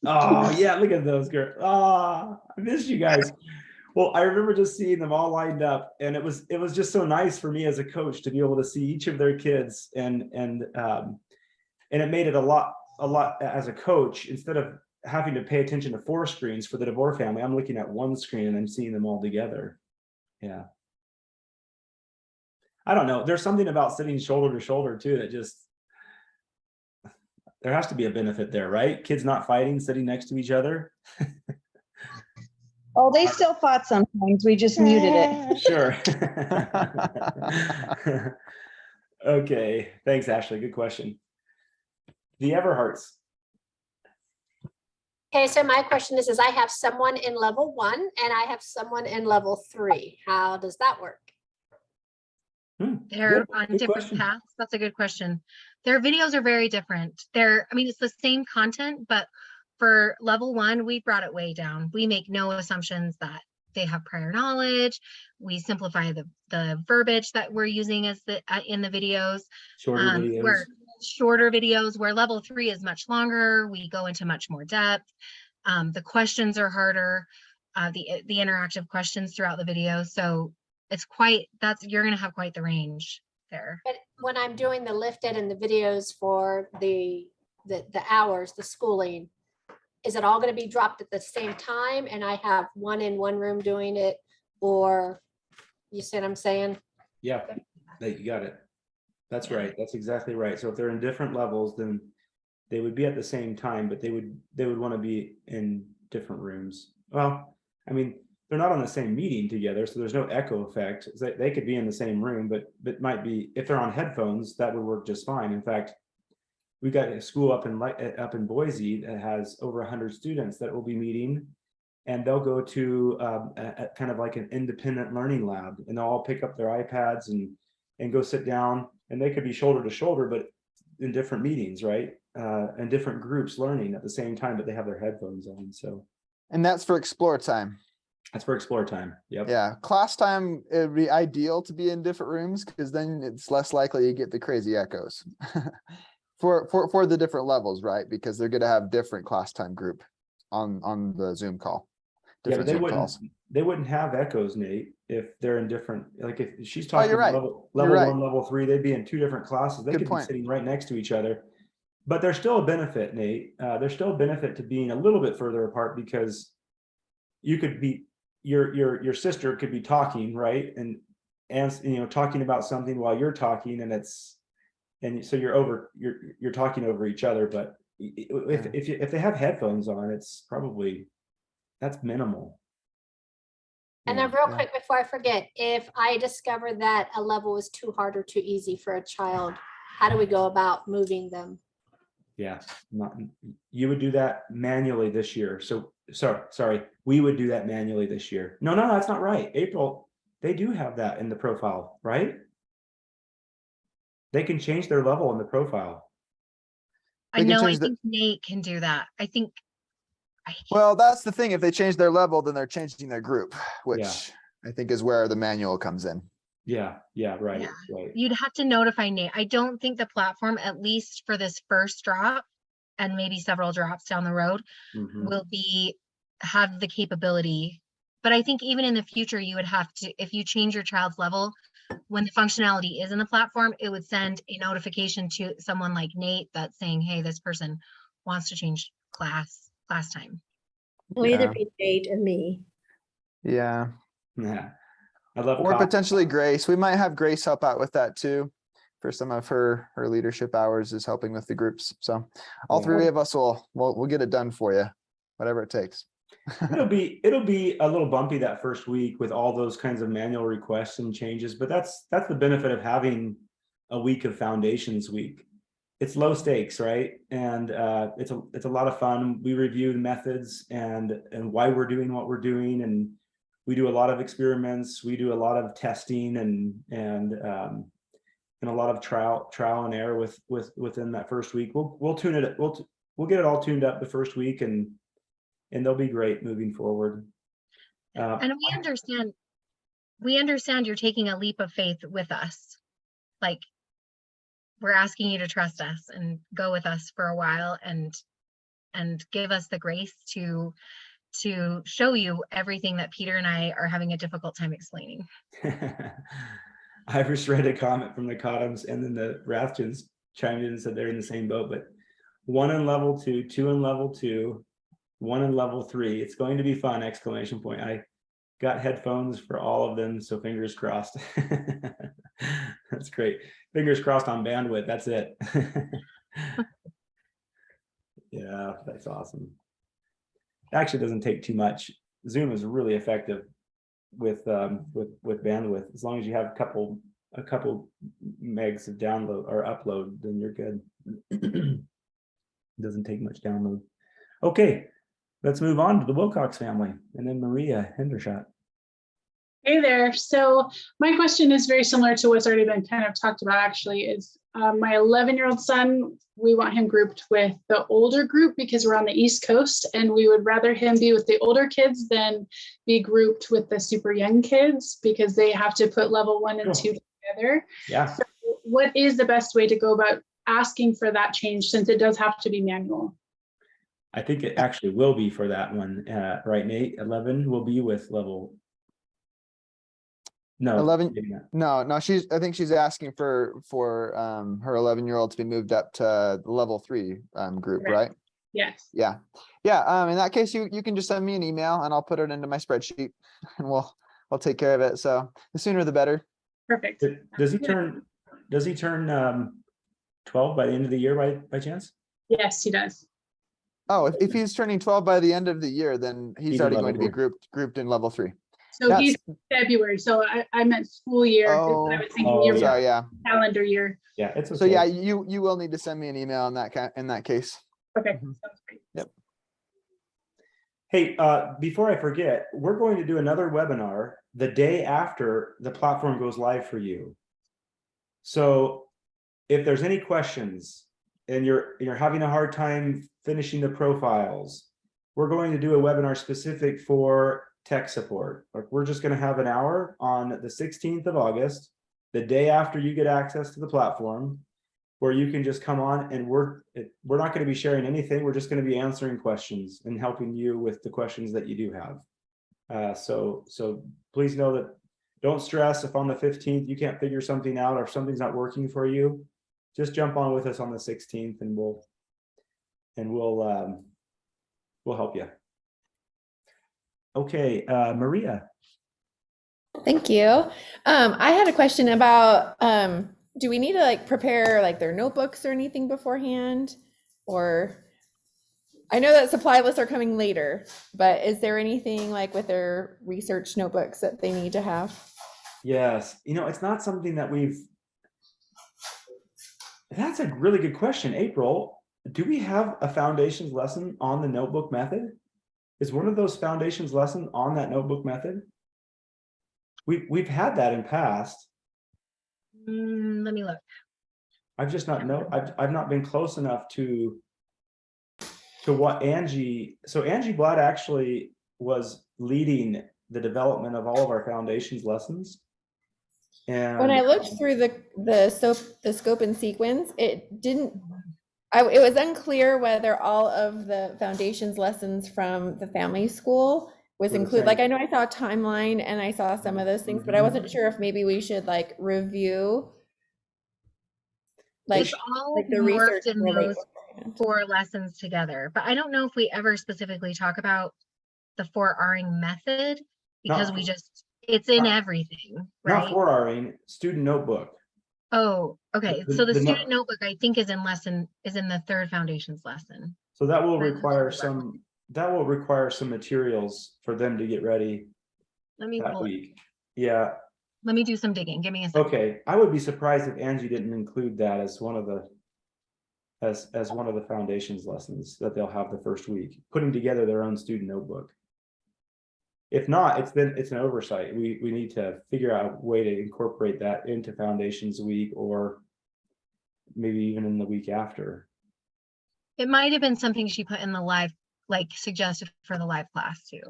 Oh, yeah, look at those girls. Oh, I missed you guys. Well, I remember just seeing them all lined up, and it was just so nice for me as a coach to be able to see each of their kids, and it made it a lot as a coach. Instead of having to pay attention to 4 screens for the DeVore family, I'm looking at one screen and I'm seeing them all together. Yeah. I don't know. There's something about sitting shoulder to shoulder too that just, there has to be a benefit there, right? Kids not fighting, sitting next to each other. Oh, they still fought sometimes. We just muted it. Sure. Okay. Thanks, Ashley. Good question. The Everharts. Okay, so my question is I have someone in level 1 and I have someone in level 3. How does that work? They're on different paths. That's a good question. Their videos are very different. It's the same content, but for level 1, we brought it way down. We make no assumptions that they have prior knowledge. We simplify the verbiage that we're using as in the videos. Shorter videos, where level 3 is much longer. We go into much more depth. The questions are harder. the interactive questions throughout the video. So it's quite, you're going to have quite the range there. But when I'm doing the LiftEd and the videos for the hours, the schooling, is it all going to be dropped at the same time and I have one in one room doing it? Or you see what I'm saying? Yeah, you got it. That's right. That's exactly right. So if they're in different levels, then they would be at the same time, but they would want to be in different rooms. Well, I mean, they're not on the same meeting together, so there's no echo effect. They could be in the same room, but it might be, if they're on headphones, that would work just fine. In fact, we got a school up in Boise that has over 100 students that will be meeting, and they'll go to a kind of like an independent learning lab, and they'll all pick up their iPads and go sit down, and they could be shoulder to shoulder, but in different meetings, right? And different groups learning at the same time, but they have their headphones on. So, And that's for explore time. That's for explore time. Yep. Yeah. Class time, it'd be ideal to be in different rooms because then it's less likely you get the crazy echoes for the different levels, right? Because they're going to have different class time group on the Zoom call. Yeah, but Different they wouldn't have echoes, Nate, if they're in different, like if she's talking you're right. level You're right. 1, level 3, they'd be in 2 different classes. They Good could point. be sitting right next to each other. But there's still a benefit, Nate. There's still a benefit to being a little bit further apart, because you could be, your sister could be talking, right? And you know, talking about something while you're talking, and so you're talking over each other. But if they have headphones on, it's probably, that's minimal. And then real quick, before I forget, if I discover that a level is too hard or too easy for a child, how do we go about moving them? Yeah, you would do that manually this year. So sorry, we would do that manually this year. No, that's not right. April, they do have that in the profile, right? They can change their level in the profile. I know, I think Nate can do that. I think. Well, that's the thing. If they change their level, then they're changing their group, which I think is where the manual comes in. Yeah, right. You'd have to notify Nate. I don't think the platform, at least for this first drop and maybe several drops down the road, will have the capability. But I think even in the future, you would have to, if you change your child's level, when the functionality is in the platform, it would send a notification to someone like Nate that's saying, hey, this person wants to change class time. It'll either be Nate and me. Yeah. I love, or potentially Grace. We might have Grace help out with that too. For some of her leadership hours is helping with the groups. So all three of us we'll get it done for you, whatever it takes. it'll be a little bumpy that first week with all those kinds of manual requests and changes, but that's the benefit of having a week of Foundations Week. It's low stakes, right? And it's a lot of fun. We review methods and why we're doing what we're doing, and we do a lot of experiments. We do a lot of testing and a lot of trial and error within that first week. We'll tune it. We'll get it all tuned up the first week, and they'll be great moving forward. And we understand you're taking a leap of faith with us. Like, we're asking you to trust us and go with us for a while and give us the grace to show you everything that Peter and I are having a difficult time explaining. I just read a comment from the Cottoms, and then the Rathjens chimed in and said they're in the same boat, but 1 in level 2, 2 in level 2, 1 in level 3. It's going to be fun! Exclamation point. I got headphones for all of them, so fingers crossed. That's great. Fingers crossed on bandwidth. That's it. Yeah, that's awesome. Actually, it doesn't take too much. Zoom is really effective with bandwidth. As long as you have a couple megs of download or upload, then you're good. It doesn't take much download. Okay, let's move on to the Wilcox family, and then Maria Hendershot. Hey there. So my question is very similar to what's already been kind of talked about, actually, is my 11-year-old son, we want him grouped with the older group because we're on the East Coast, and we would rather him be with the older kids than be grouped with the super young kids because they have to put level 1 and 2 together. Yeah. So what is the best way to go about asking for that change, since it does have to be manual? I think it actually will be for that one, right, Nate? 11 will be with level. No, 11. maybe not. No, I think she's asking for her 11-year-old to be moved up to the level 3 group, Correct. right? Yes. Yeah. In that case, you can just send me an email and I'll put it into my spreadsheet and we'll take care of it. So the sooner the better. Perfect. Does he turn 12 by the end of the year by chance? Yes, he does. Oh, if he's turning 12 by the end of the year, then he's already going to be grouped in level 3. So he's February. So I meant school year. I was thinking year. Sorry, yeah. Calendar year. Yeah, it's okay. So yeah, you will need to send me an email in that case. Okay, sounds great. Yep. Hey, before I forget, we're going to do another webinar the day after the platform goes live for you. So if there's any questions and you're having a hard time finishing the profiles, we're going to do a webinar specific for tech support. Like, we're just going to have an hour on the 16th of August, the day after you get access to the platform, where you can just come on, and we're not going to be sharing anything. We're just going to be answering questions and helping you with the questions that you do have. So please know that, don't stress if on the 15th you can't figure something out or if something's not working for you. Just jump on with us on the 16th and we'll help you. Okay, Maria. Thank you. I had a question about, do we need to like prepare like their notebooks or anything beforehand? Or I know that supply lists are coming later, but is there anything like with their research notebooks that they need to have? Yes, it's not something that that's a really good question. April, do we have a foundations lesson on the notebook method? Is one of those foundations lessons on that notebook method? We've had that in past. Let me look. I've not been close enough to what Angie. So Angie Blatt actually was leading the development of all of our foundations lessons. And when I looked through the scope and sequence, it was unclear whether all of the foundations lessons from the family school was included. Like, I know I saw a timeline and I saw some of those things, but I wasn't sure if maybe we should like review It's all like the research in those 4 lessons together, but I don't know if we ever specifically talk about the 4Ring method, because it's in everything, right? Not 4Ring, student notebook. Oh, okay. So the student notebook, I think, is in the 3rd foundations lesson. So that will require some materials for them to get ready that week. Yeah. Let me do some digging. Give me a second. Okay. I would be surprised if Angie didn't include that as one of the foundations lessons that they'll have the first week, putting together their own student notebook. If not, it's an oversight. We need to figure out a way to incorporate that into Foundations Week, or maybe even in the week after. It might have been something she put in the live, like suggested for the live class too.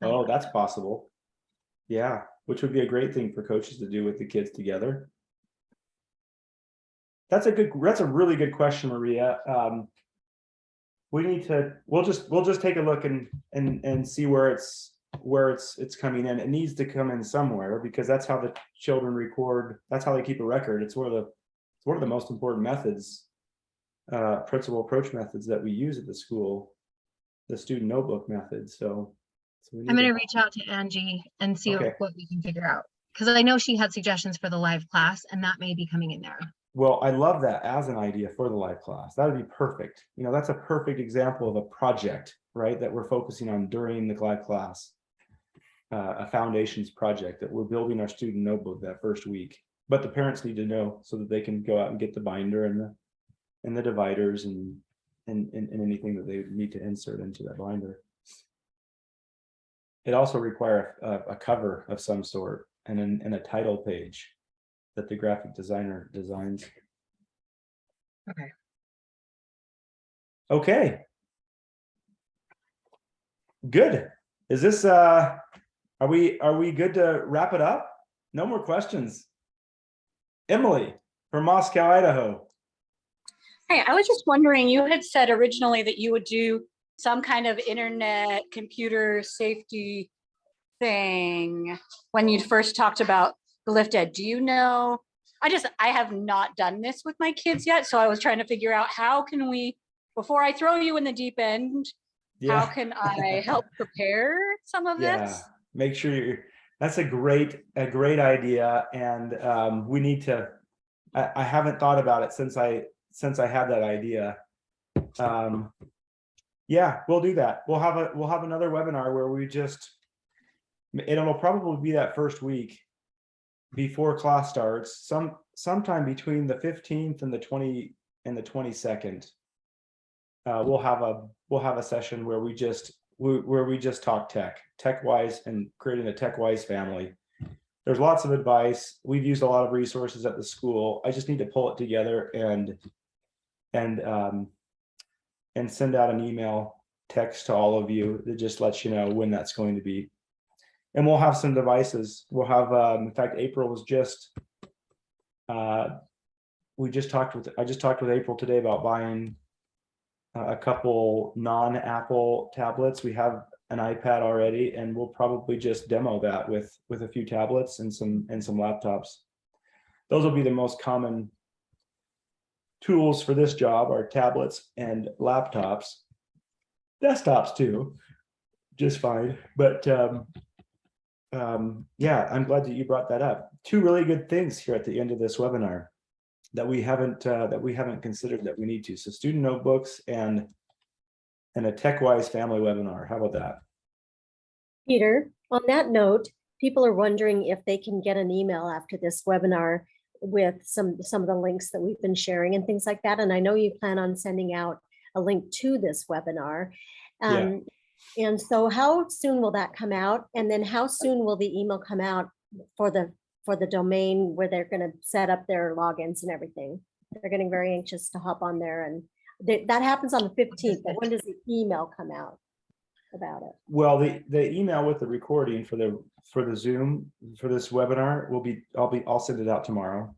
Oh, that's possible. Yeah, which would be a great thing for coaches to do with the kids together. That's a really good question, Maria. We'll just take a look and see where it's coming in. It needs to come in somewhere, because that's how the children record. That's how they keep a record. It's one of the most important methods, principal approach methods that we use at the school, the student notebook method. So I'm going to reach out to Angie and see what we can figure out, because I know she had suggestions for the live class, and that may be coming in there. Well, I love that as an idea for the live class. That would be perfect. That's a perfect example of a project, right, that we're focusing on during the live class, a foundations project that we're building our student notebook that first week. But the parents need to know so that they can go out and get the binder and the dividers and anything that they need to insert into that binder. It also requires a cover of some sort and a title page that the graphic designer designs. Okay. Good. Is this are we good to wrap it up? No more questions. Emily from Moscow, Idaho. Hey, I was just wondering, you had said originally that you would do some kind of internet computer safety thing when you first talked about the LiftEd. Do you know? I have not done this with my kids yet, so I was trying to figure out how can we, before I throw you in the deep end, how can I help prepare some of this? Make sure that's a great idea, and we need to. I haven't thought about it since I had that idea. Yeah, we'll do that. We'll have another webinar where we just. It'll probably be that first week before class starts, sometime between the 15th and the 22nd. We'll have a session where we just talk tech wise, and creating a tech wise family. There's lots of advice. We've used a lot of resources at the school. I just need to pull it together and send out an email text to all of you that just lets you know when that's going to be. And we'll have some devices. We'll have, in fact, April was just, I just talked with April today about buying a couple non-Apple tablets. We have an iPad already, and we'll probably just demo that with a few tablets and some laptops. Those will be the most common tools for this job, are tablets and laptops. Desktops too, just fine. But yeah, I'm glad that you brought that up. Two really good things here at the end of this webinar that we haven't considered that we need to. So student notebooks and a TechWise family webinar. How about that? Peter, on that note, people are wondering if they can get an email after this webinar with some of the links that we've been sharing and things like that. And I know you plan on sending out a link to this webinar. And so how soon will that come out? And then how soon will the email come out for the domain where they're going to set up their logins and everything? They're getting very anxious to hop on there, and that happens on the 15th. But when does the email come out about it? Well, the email with the recording for the Zoom for this webinar will be, I'll send it out tomorrow.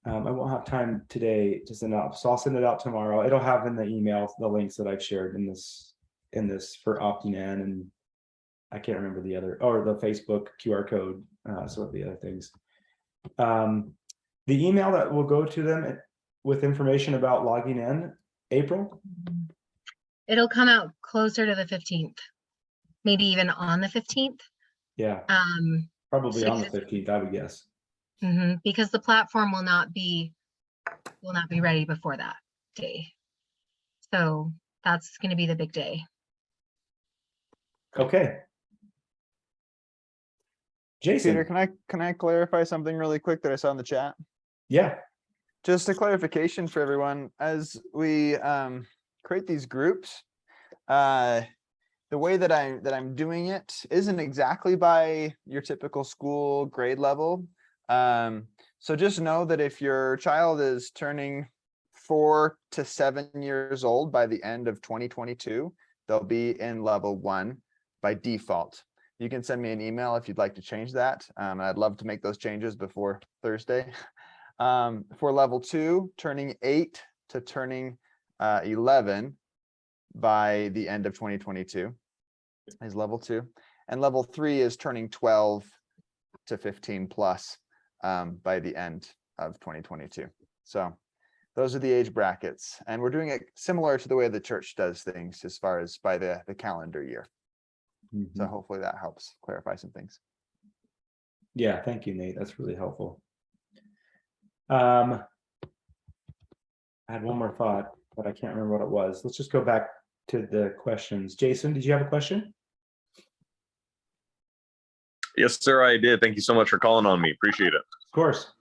I won't have time today to send it out, so I'll send it out tomorrow. It'll have in the email the links that I've shared in this for opting in, and I can't remember the other, or the Facebook QR code, some of the other things. The email that will go to them with information about logging in, April? It'll come out closer to the 15th, maybe even on the 15th. Yeah, probably on the 15th, I would guess. Because the platform will not be ready before that day. So that's going to be the big day. Okay. Jason. Peter, can I clarify something really quick that I saw in the chat? Yeah. Just a clarification for everyone, as we create these groups, the way that I'm doing it isn't exactly by your typical school grade level. So just know that if your child is turning 4 to 7 years old by the end of 2022, they'll be in level 1 by default. You can send me an email if you'd like to change that. I'd love to make those changes before Thursday. For level 2, turning 8 to turning 11 by the end of 2022 is level 2. And level 3 is turning 12 to 15 plus by the end of 2022. So those are the age brackets. And we're doing it similar to the way the church does things as far as by the calendar year. So hopefully that helps clarify some things. Yeah, thank you, Nate. That's really helpful. I had one more thought, but I can't remember what it was. Let's just go back to the questions. Jason, did you have a question? Yes, sir, I did. Thank you so much for calling on me. Appreciate it. Of course.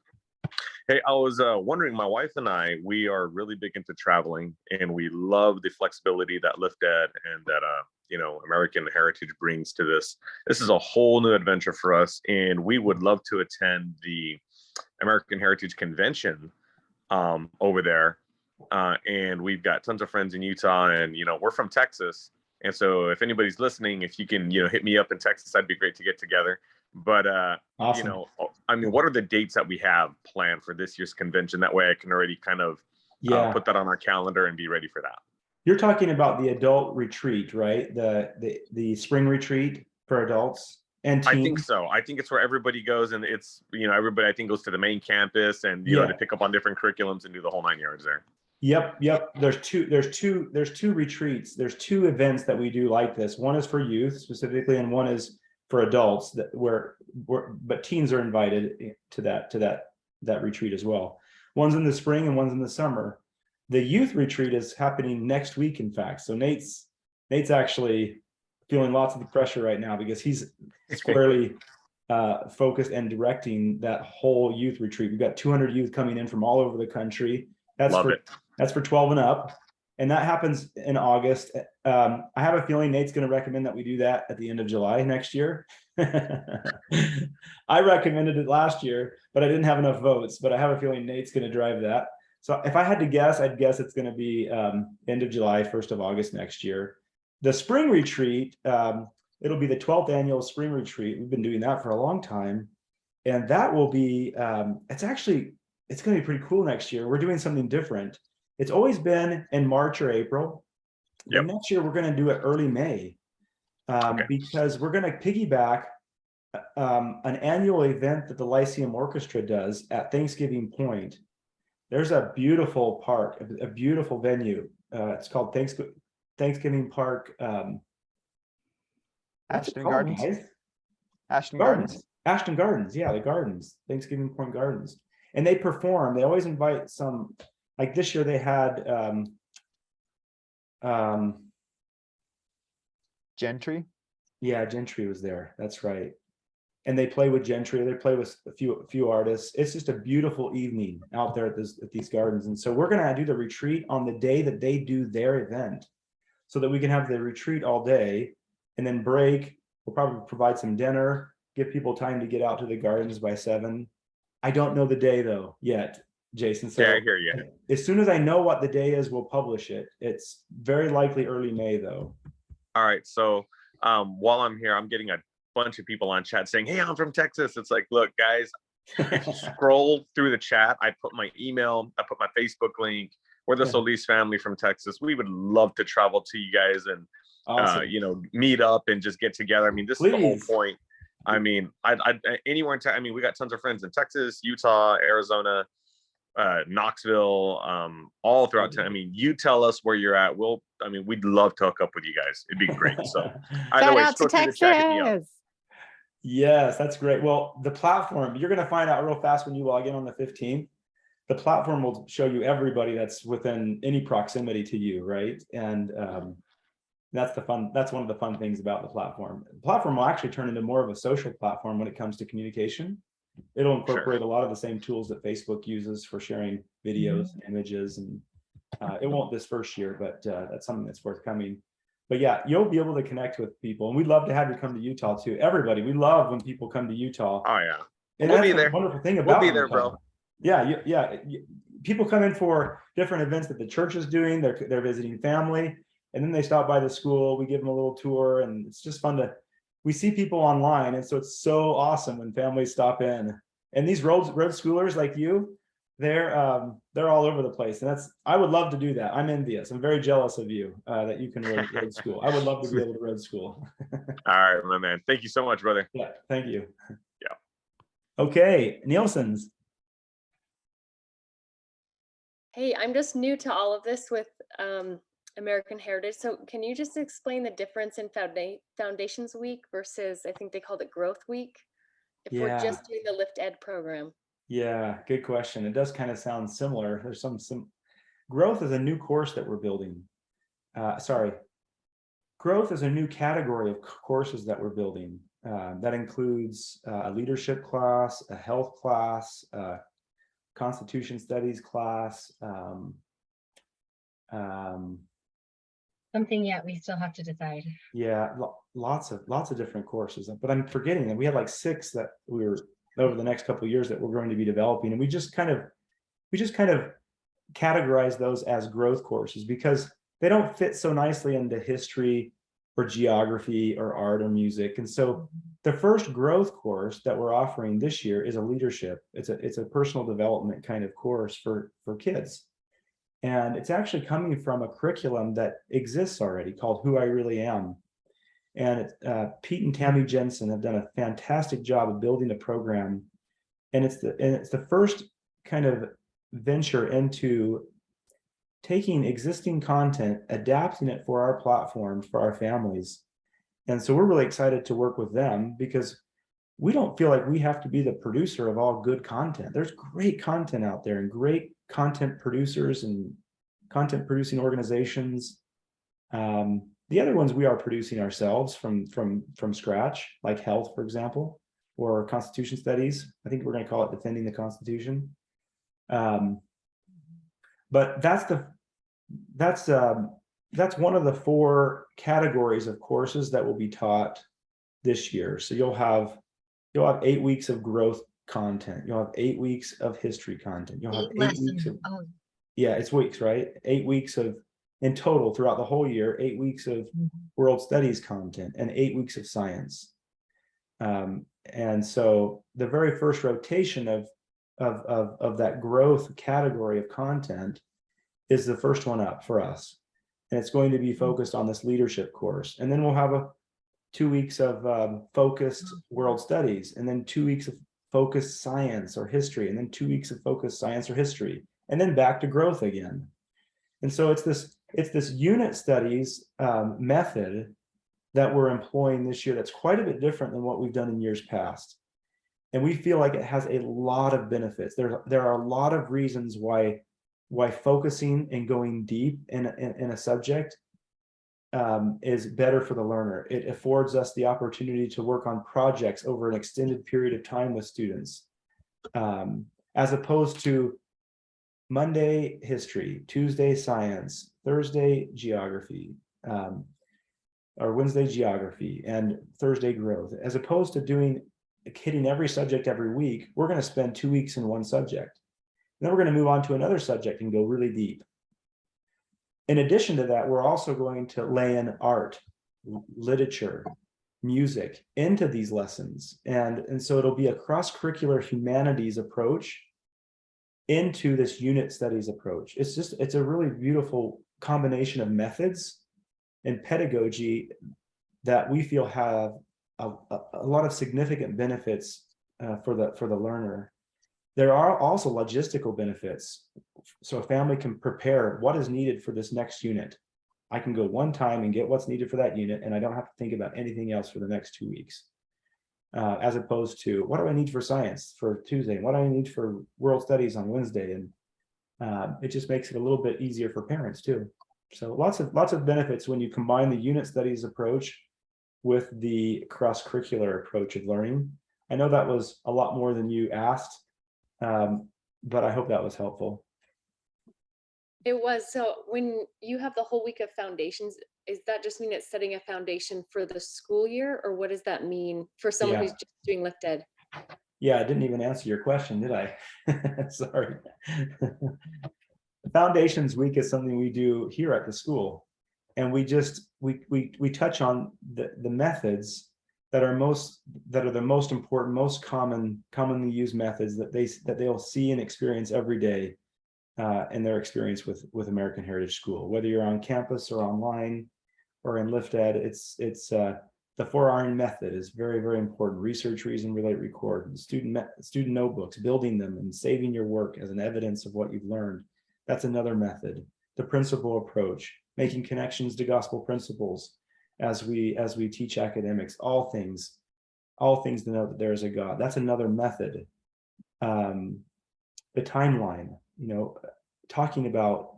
Hey, I was wondering, my wife and I, we are really big into traveling, and we love the flexibility that LiftEd and that American Heritage brings to this. This is a whole new adventure for us, and we would love to attend the American Heritage Convention over there. And we've got tons of friends in Utah, and we're from Texas. And so if anybody's listening, if you can, hit me up in Texas, that'd be great to get together. But, awesome. I mean, what are the dates that we have planned for this year's convention? That way I can already kind of Yeah. put that on our calendar and be ready for that. You're talking about the adult retreat, right? The spring retreat for adults and teens. I think so. I think it's where everybody goes, and it's, you know, everybody I think goes to the main campus, and you know, they pick up on different curriculums and do the whole 9 yards there. Yep. There's two retreats. There's two events that we do like this. One is for youth specifically, and one is for adults but teens are invited to that retreat as well. One's in the spring and one's in the summer. The youth retreat is happening next week, in fact. So Nate's actually feeling lots of the pressure right now because he's squarely focused and directing that whole youth retreat. We've got 200 youth coming in from all over the country. That's for 12 and up. And that happens in August. I have a feeling Nate's going to recommend that we do that at the end of July next year. I recommended it last year, but I didn't have enough votes. But I have a feeling Nate's going to drive that. So if I had to guess, I'd guess it's going to be end of July, 1st of August next year. The spring retreat, it'll be the 12th annual spring retreat. We've been doing that for a long time. And that will be, it's going to be pretty cool next year. We're doing something different. It's always been in March or April. Yep. Next year, we're going to do it early May because we're going to piggyback an annual event that the Lyceum Orchestra does at Thanksgiving Point. There's a beautiful park, a beautiful venue. It's called Thanksgiving Park. Ashton Gardens. Ashton Gardens. Yeah, the gardens. Thanksgiving Point Gardens. And they perform. They always invite some. Like this year, they had Gentry. Yeah, Gentry was there. That's right. And they play with Gentry. They play with a few artists. It's just a beautiful evening out there at these gardens. And so we're going to do the retreat on the day that they do their event, so that we can have the retreat all day and then break. We'll probably provide some dinner, give people time to get out to the gardens by 7. I don't know the day though yet, Jason. So yeah, I hear you. As soon as I know what the day is, we'll publish it. It's very likely early May though. All right. So while I'm here, I'm getting a bunch of people on chat saying, hey, I'm from Texas. It's like, look, guys, if you scroll through the chat, I put my email, I put my Facebook link. We're the Solis family from Texas. We would love to travel to you guys and meet up and just get together. I mean, this is the whole point. I mean, anywhere in I mean, we got tons of friends in Texas, Utah, Arizona, Knoxville, all throughout. I mean, you tell us where you're at. We'd love to hook up with you guys. It'd be great. So either way, scroll through the chat, hit me up. Yes, that's great. Well, the platform, you're going to find out real fast when you log in on the 15th. The platform will show you everybody that's within any proximity to you, right? And that's one of the fun things about the platform. The platform will actually turn into more of a social platform when it comes to communication. It'll incorporate a lot of the same tools that Facebook uses for sharing videos and images. And it won't this first year, but that's something that's forthcoming. But yeah, you'll be able to connect with people. And we'd love to have you come to Utah too. Everybody, we love when people come to Utah. Oh yeah. And we'll that's be the there. Wonderful thing about we'll be there, Utah. bro. Yeah. People come in for different events that the church is doing. They're visiting family, and then they stop by the school. We give them a little tour, and it's just fun to. We see people online, and so it's so awesome when families stop in. And these road schoolers like you, they're all over the place, and I would love to do that. I'm envious. I'm very jealous of you that you can road school. I would love to be able to road school. All right, my man. Thank you so much, brother. Yeah, thank you. Yeah. Okay, Nielsen's. Hey, I'm just new to all of this with American Heritage. So can you just explain the difference in Foundations Week versus, I think they called it Growth Week, if we're just doing the LiftEd program? Yeah, good question. It does kind of sound similar. There's some growth is a new course that we're building. Growth is a new category of courses that we're building. That includes a leadership class, a health class, Constitution Studies class. Something yet we still have to decide. Yeah, lots of different courses, but I'm forgetting that we had like 6 that we were over the next couple of years that we're going to be developing, and we just kind of categorize those as growth courses because they don't fit so nicely into history or geography or art or music. And so the first growth course that we're offering this year is a leadership. It's a personal development kind of course for kids. And it's actually coming from a curriculum that exists already called Who I Really Am. And Pete and Tammy Jensen have done a fantastic job of building the program. And it's the first kind of venture into taking existing content, adapting it for our platform, for our families. And so we're really excited to work with them because we don't feel like we have to be the producer of all good content. There's great content out there and great content producers and content producing organizations. The other ones we are producing ourselves from scratch, like health, for example, or Constitution studies. I think we're going to call it Defending the Constitution. But that's one of the 4 categories of courses that will be taught this year. So you'll have 8 weeks of growth content. You'll have 8 weeks of history content. You'll have 8 weeks of, yeah, it's weeks, right? 8 weeks of, in total throughout the whole year, 8 weeks of world studies content and 8 weeks of science. And so the very first rotation of that growth category of content is the first one up for us. And it's going to be focused on this leadership course. And then we'll have 2 weeks of focused world studies, and then 2 weeks of focused science or history, and then 2 weeks of focused science or history, and then back to growth again. And so it's this unit studies method that we're employing this year that's quite a bit different than what we've done in years past. And we feel like it has a lot of benefits. There are a lot of reasons why focusing and going deep in a subject is better for the learner. It affords us the opportunity to work on projects over an extended period of time with students, as opposed to Monday history, Tuesday science, Thursday geography, or Wednesday geography, and Thursday growth. As opposed to hitting every subject every week, we're going to spend 2 weeks in one subject. And then we're going to move on to another subject and go really deep. In addition to that, we're also going to lay in art, literature, music into these lessons. And so it'll be a cross-curricular humanities approach into this unit studies approach. It's a really beautiful combination of methods and pedagogy that we feel have a lot of significant benefits for the learner. There are also logistical benefits. So a family can prepare what is needed for this next unit. I can go one time and get what's needed for that unit, and I don't have to think about anything else for the next 2 weeks. As opposed to, what do I need for science for Tuesday? What do I need for world studies on Wednesday? And it just makes it a little bit easier for parents too. So lots of benefits when you combine the unit studies approach with the cross-curricular approach of learning. I know that was a lot more than you asked, but I hope that was helpful. It was. So when you have the whole week of foundations, does that just mean it's setting a foundation for the school year, or what does that mean for someone who's just doing LiftEd? Yeah, I didn't even answer your question, did I? Sorry. Foundations Week is something we do here at the school, and we touch on the methods that are the most important, most commonly used methods that they'll see and experience every day in their experience with American Heritage School. Whether you're on campus or online or in LiftEd, it's the 4R method is very, very important. Research, reason, relate, record. Student notebooks, building them and saving your work as an evidence of what you've learned. That's another method. The principle approach, making connections to gospel principles as we teach academics, all things to know that there is a God. That's another method. The timeline, talking about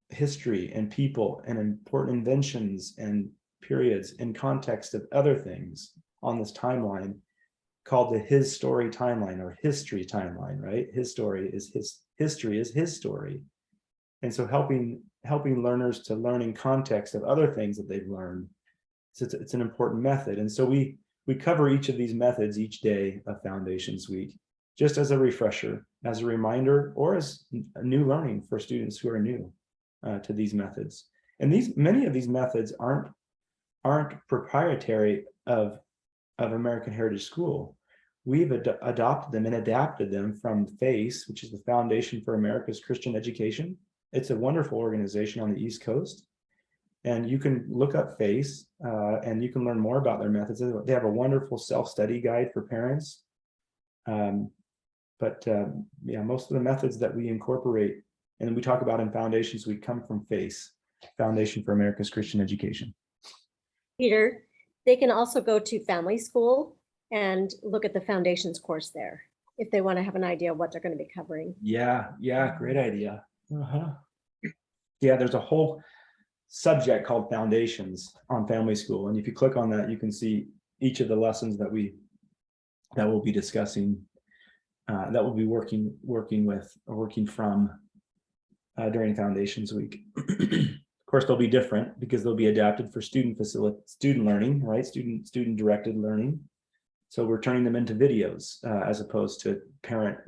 history and people and important inventions and periods in context of other things on this timeline, called the His Story timeline or history timeline, right? His story is history is his story. And so helping learners to learn in context of other things that they've learned, so it's an important method. And so we cover each of these methods each day of Foundations Week, just as a refresher, as a reminder, or as a new learning for students who are new to these methods. And many of these methods aren't proprietary of American Heritage School. We've adopted them and adapted them from FACE, which is the Foundation for America's Christian Education. It's a wonderful organization on the East Coast. And you can look up FACE and you can learn more about their methods. They have a wonderful self-study guide for parents. Yeah, most of the methods that we incorporate and we talk about in Foundations Week come from FACE, Foundation for America's Christian Education. Peter, they can also go to Family School and look at the Foundations course there if they want to have an idea of what they're going to be covering. Yeah, great idea. Yeah, there's a whole subject called Foundations on Family School, and if you click on that, you can see each of the lessons that we'll be discussing, that we'll be working from during Foundations Week. Of course, they'll be different because they'll be adapted for student learning, right? Student directed learning. So we're turning them into videos as opposed to a parent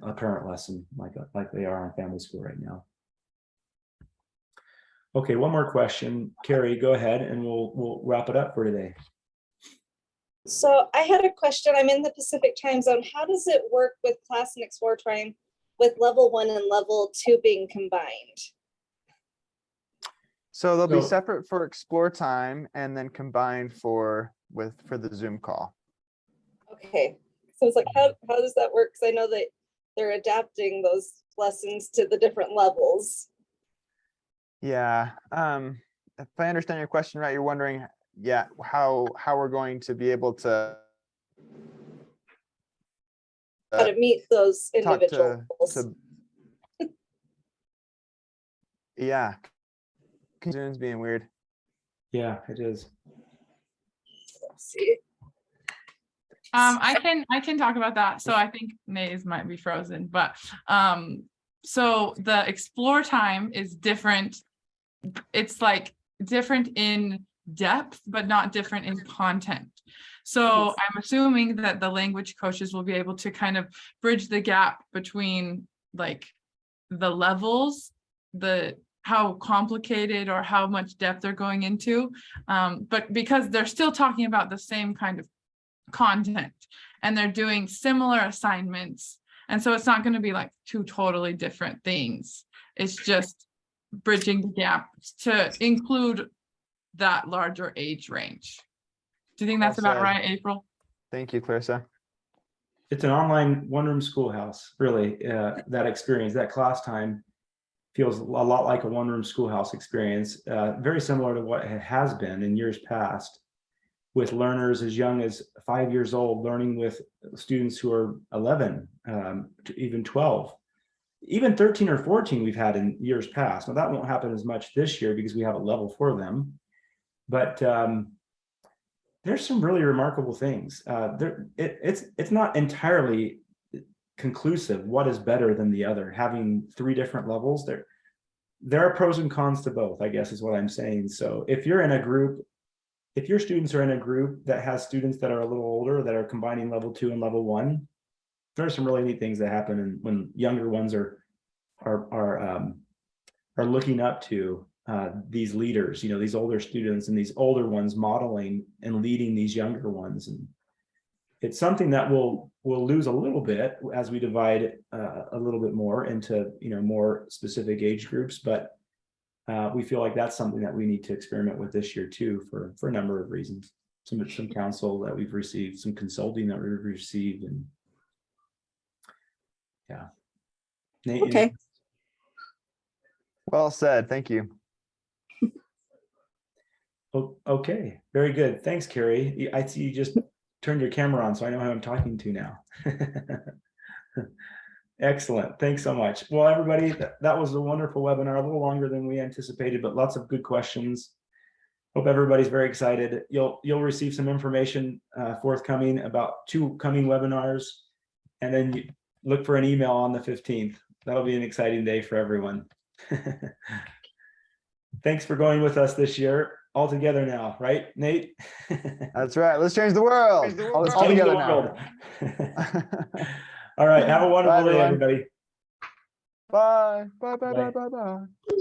lesson like they are on Family School right now. Okay, one more question. Carrie, go ahead and we'll wrap it up for today. So I had a question. I'm in the Pacific time zone. How does it work with class and explore time with level 1 and level 2 being combined? So they'll be separate for explore time and then combined for the Zoom call. Okay, so it's like, how does that work? Because I know that they're adapting those lessons to the different levels. Yeah, if I understand your question right, you're wondering, yeah, how we're going to be able to how to meet those individuals. Yeah, Zoom's being weird. Yeah, it is. Let's see. I can talk about that. So I think Nays might be frozen, but so the explore time is different. It's like different in depth, but not different in content. So I'm assuming that the language coaches will be able to kind of bridge the gap between like the levels, how complicated or how much depth they're going into, but because they're still talking about the same kind of content and they're doing similar assignments, and so it's not going to be like two totally different things. It's just bridging the gap to include that larger age range. Do you think that's about right, April? Thank you, Clarissa. It's an online one-room schoolhouse, really. That experience, that class time feels a lot like a one-room schoolhouse experience, very similar to what it has been in years past, with learners as young as 5 years old learning with students who are 11 to even 12. Even 13 or 14 we've had in years past. Now that won't happen as much this year because we have a level for them, but there's some really remarkable things. It's not entirely conclusive what is better than the other. Having three different levels, there are pros and cons to both, I guess is what I'm saying. So if you're in a group, if your students are in a group that has students that are a little older that are combining level 2 and level 1, there are some really neat things that happen when younger ones are looking up to these leaders, these older students, and these older ones modeling and leading these younger ones. And it's something that we'll lose a little bit as we divide a little bit more into more specific age groups, but we feel like that's something that we need to experiment with this year too, for a number of reasons. Some counsel that we've received, some consulting that we've received, and yeah. Nate, okay. Well said. Thank you. Okay, very good. Thanks, Carrie. I see you just turned your camera on, so I know who I'm talking to now. Excellent. Thanks so much. Well, everybody, that was a wonderful webinar, a little longer than we anticipated, but lots of good questions. Hope everybody's very excited. You'll receive some information forthcoming about 2 coming webinars, and then you look for an email on the 15th. That'll be an exciting day for everyone. Thanks for going with us this year. All together now, right, Nate? That's right. Let's change the world. Let's all together now. All right. Have a wonderful day, everybody. Bye. Bye. Bye. Bye. Bye. Bye.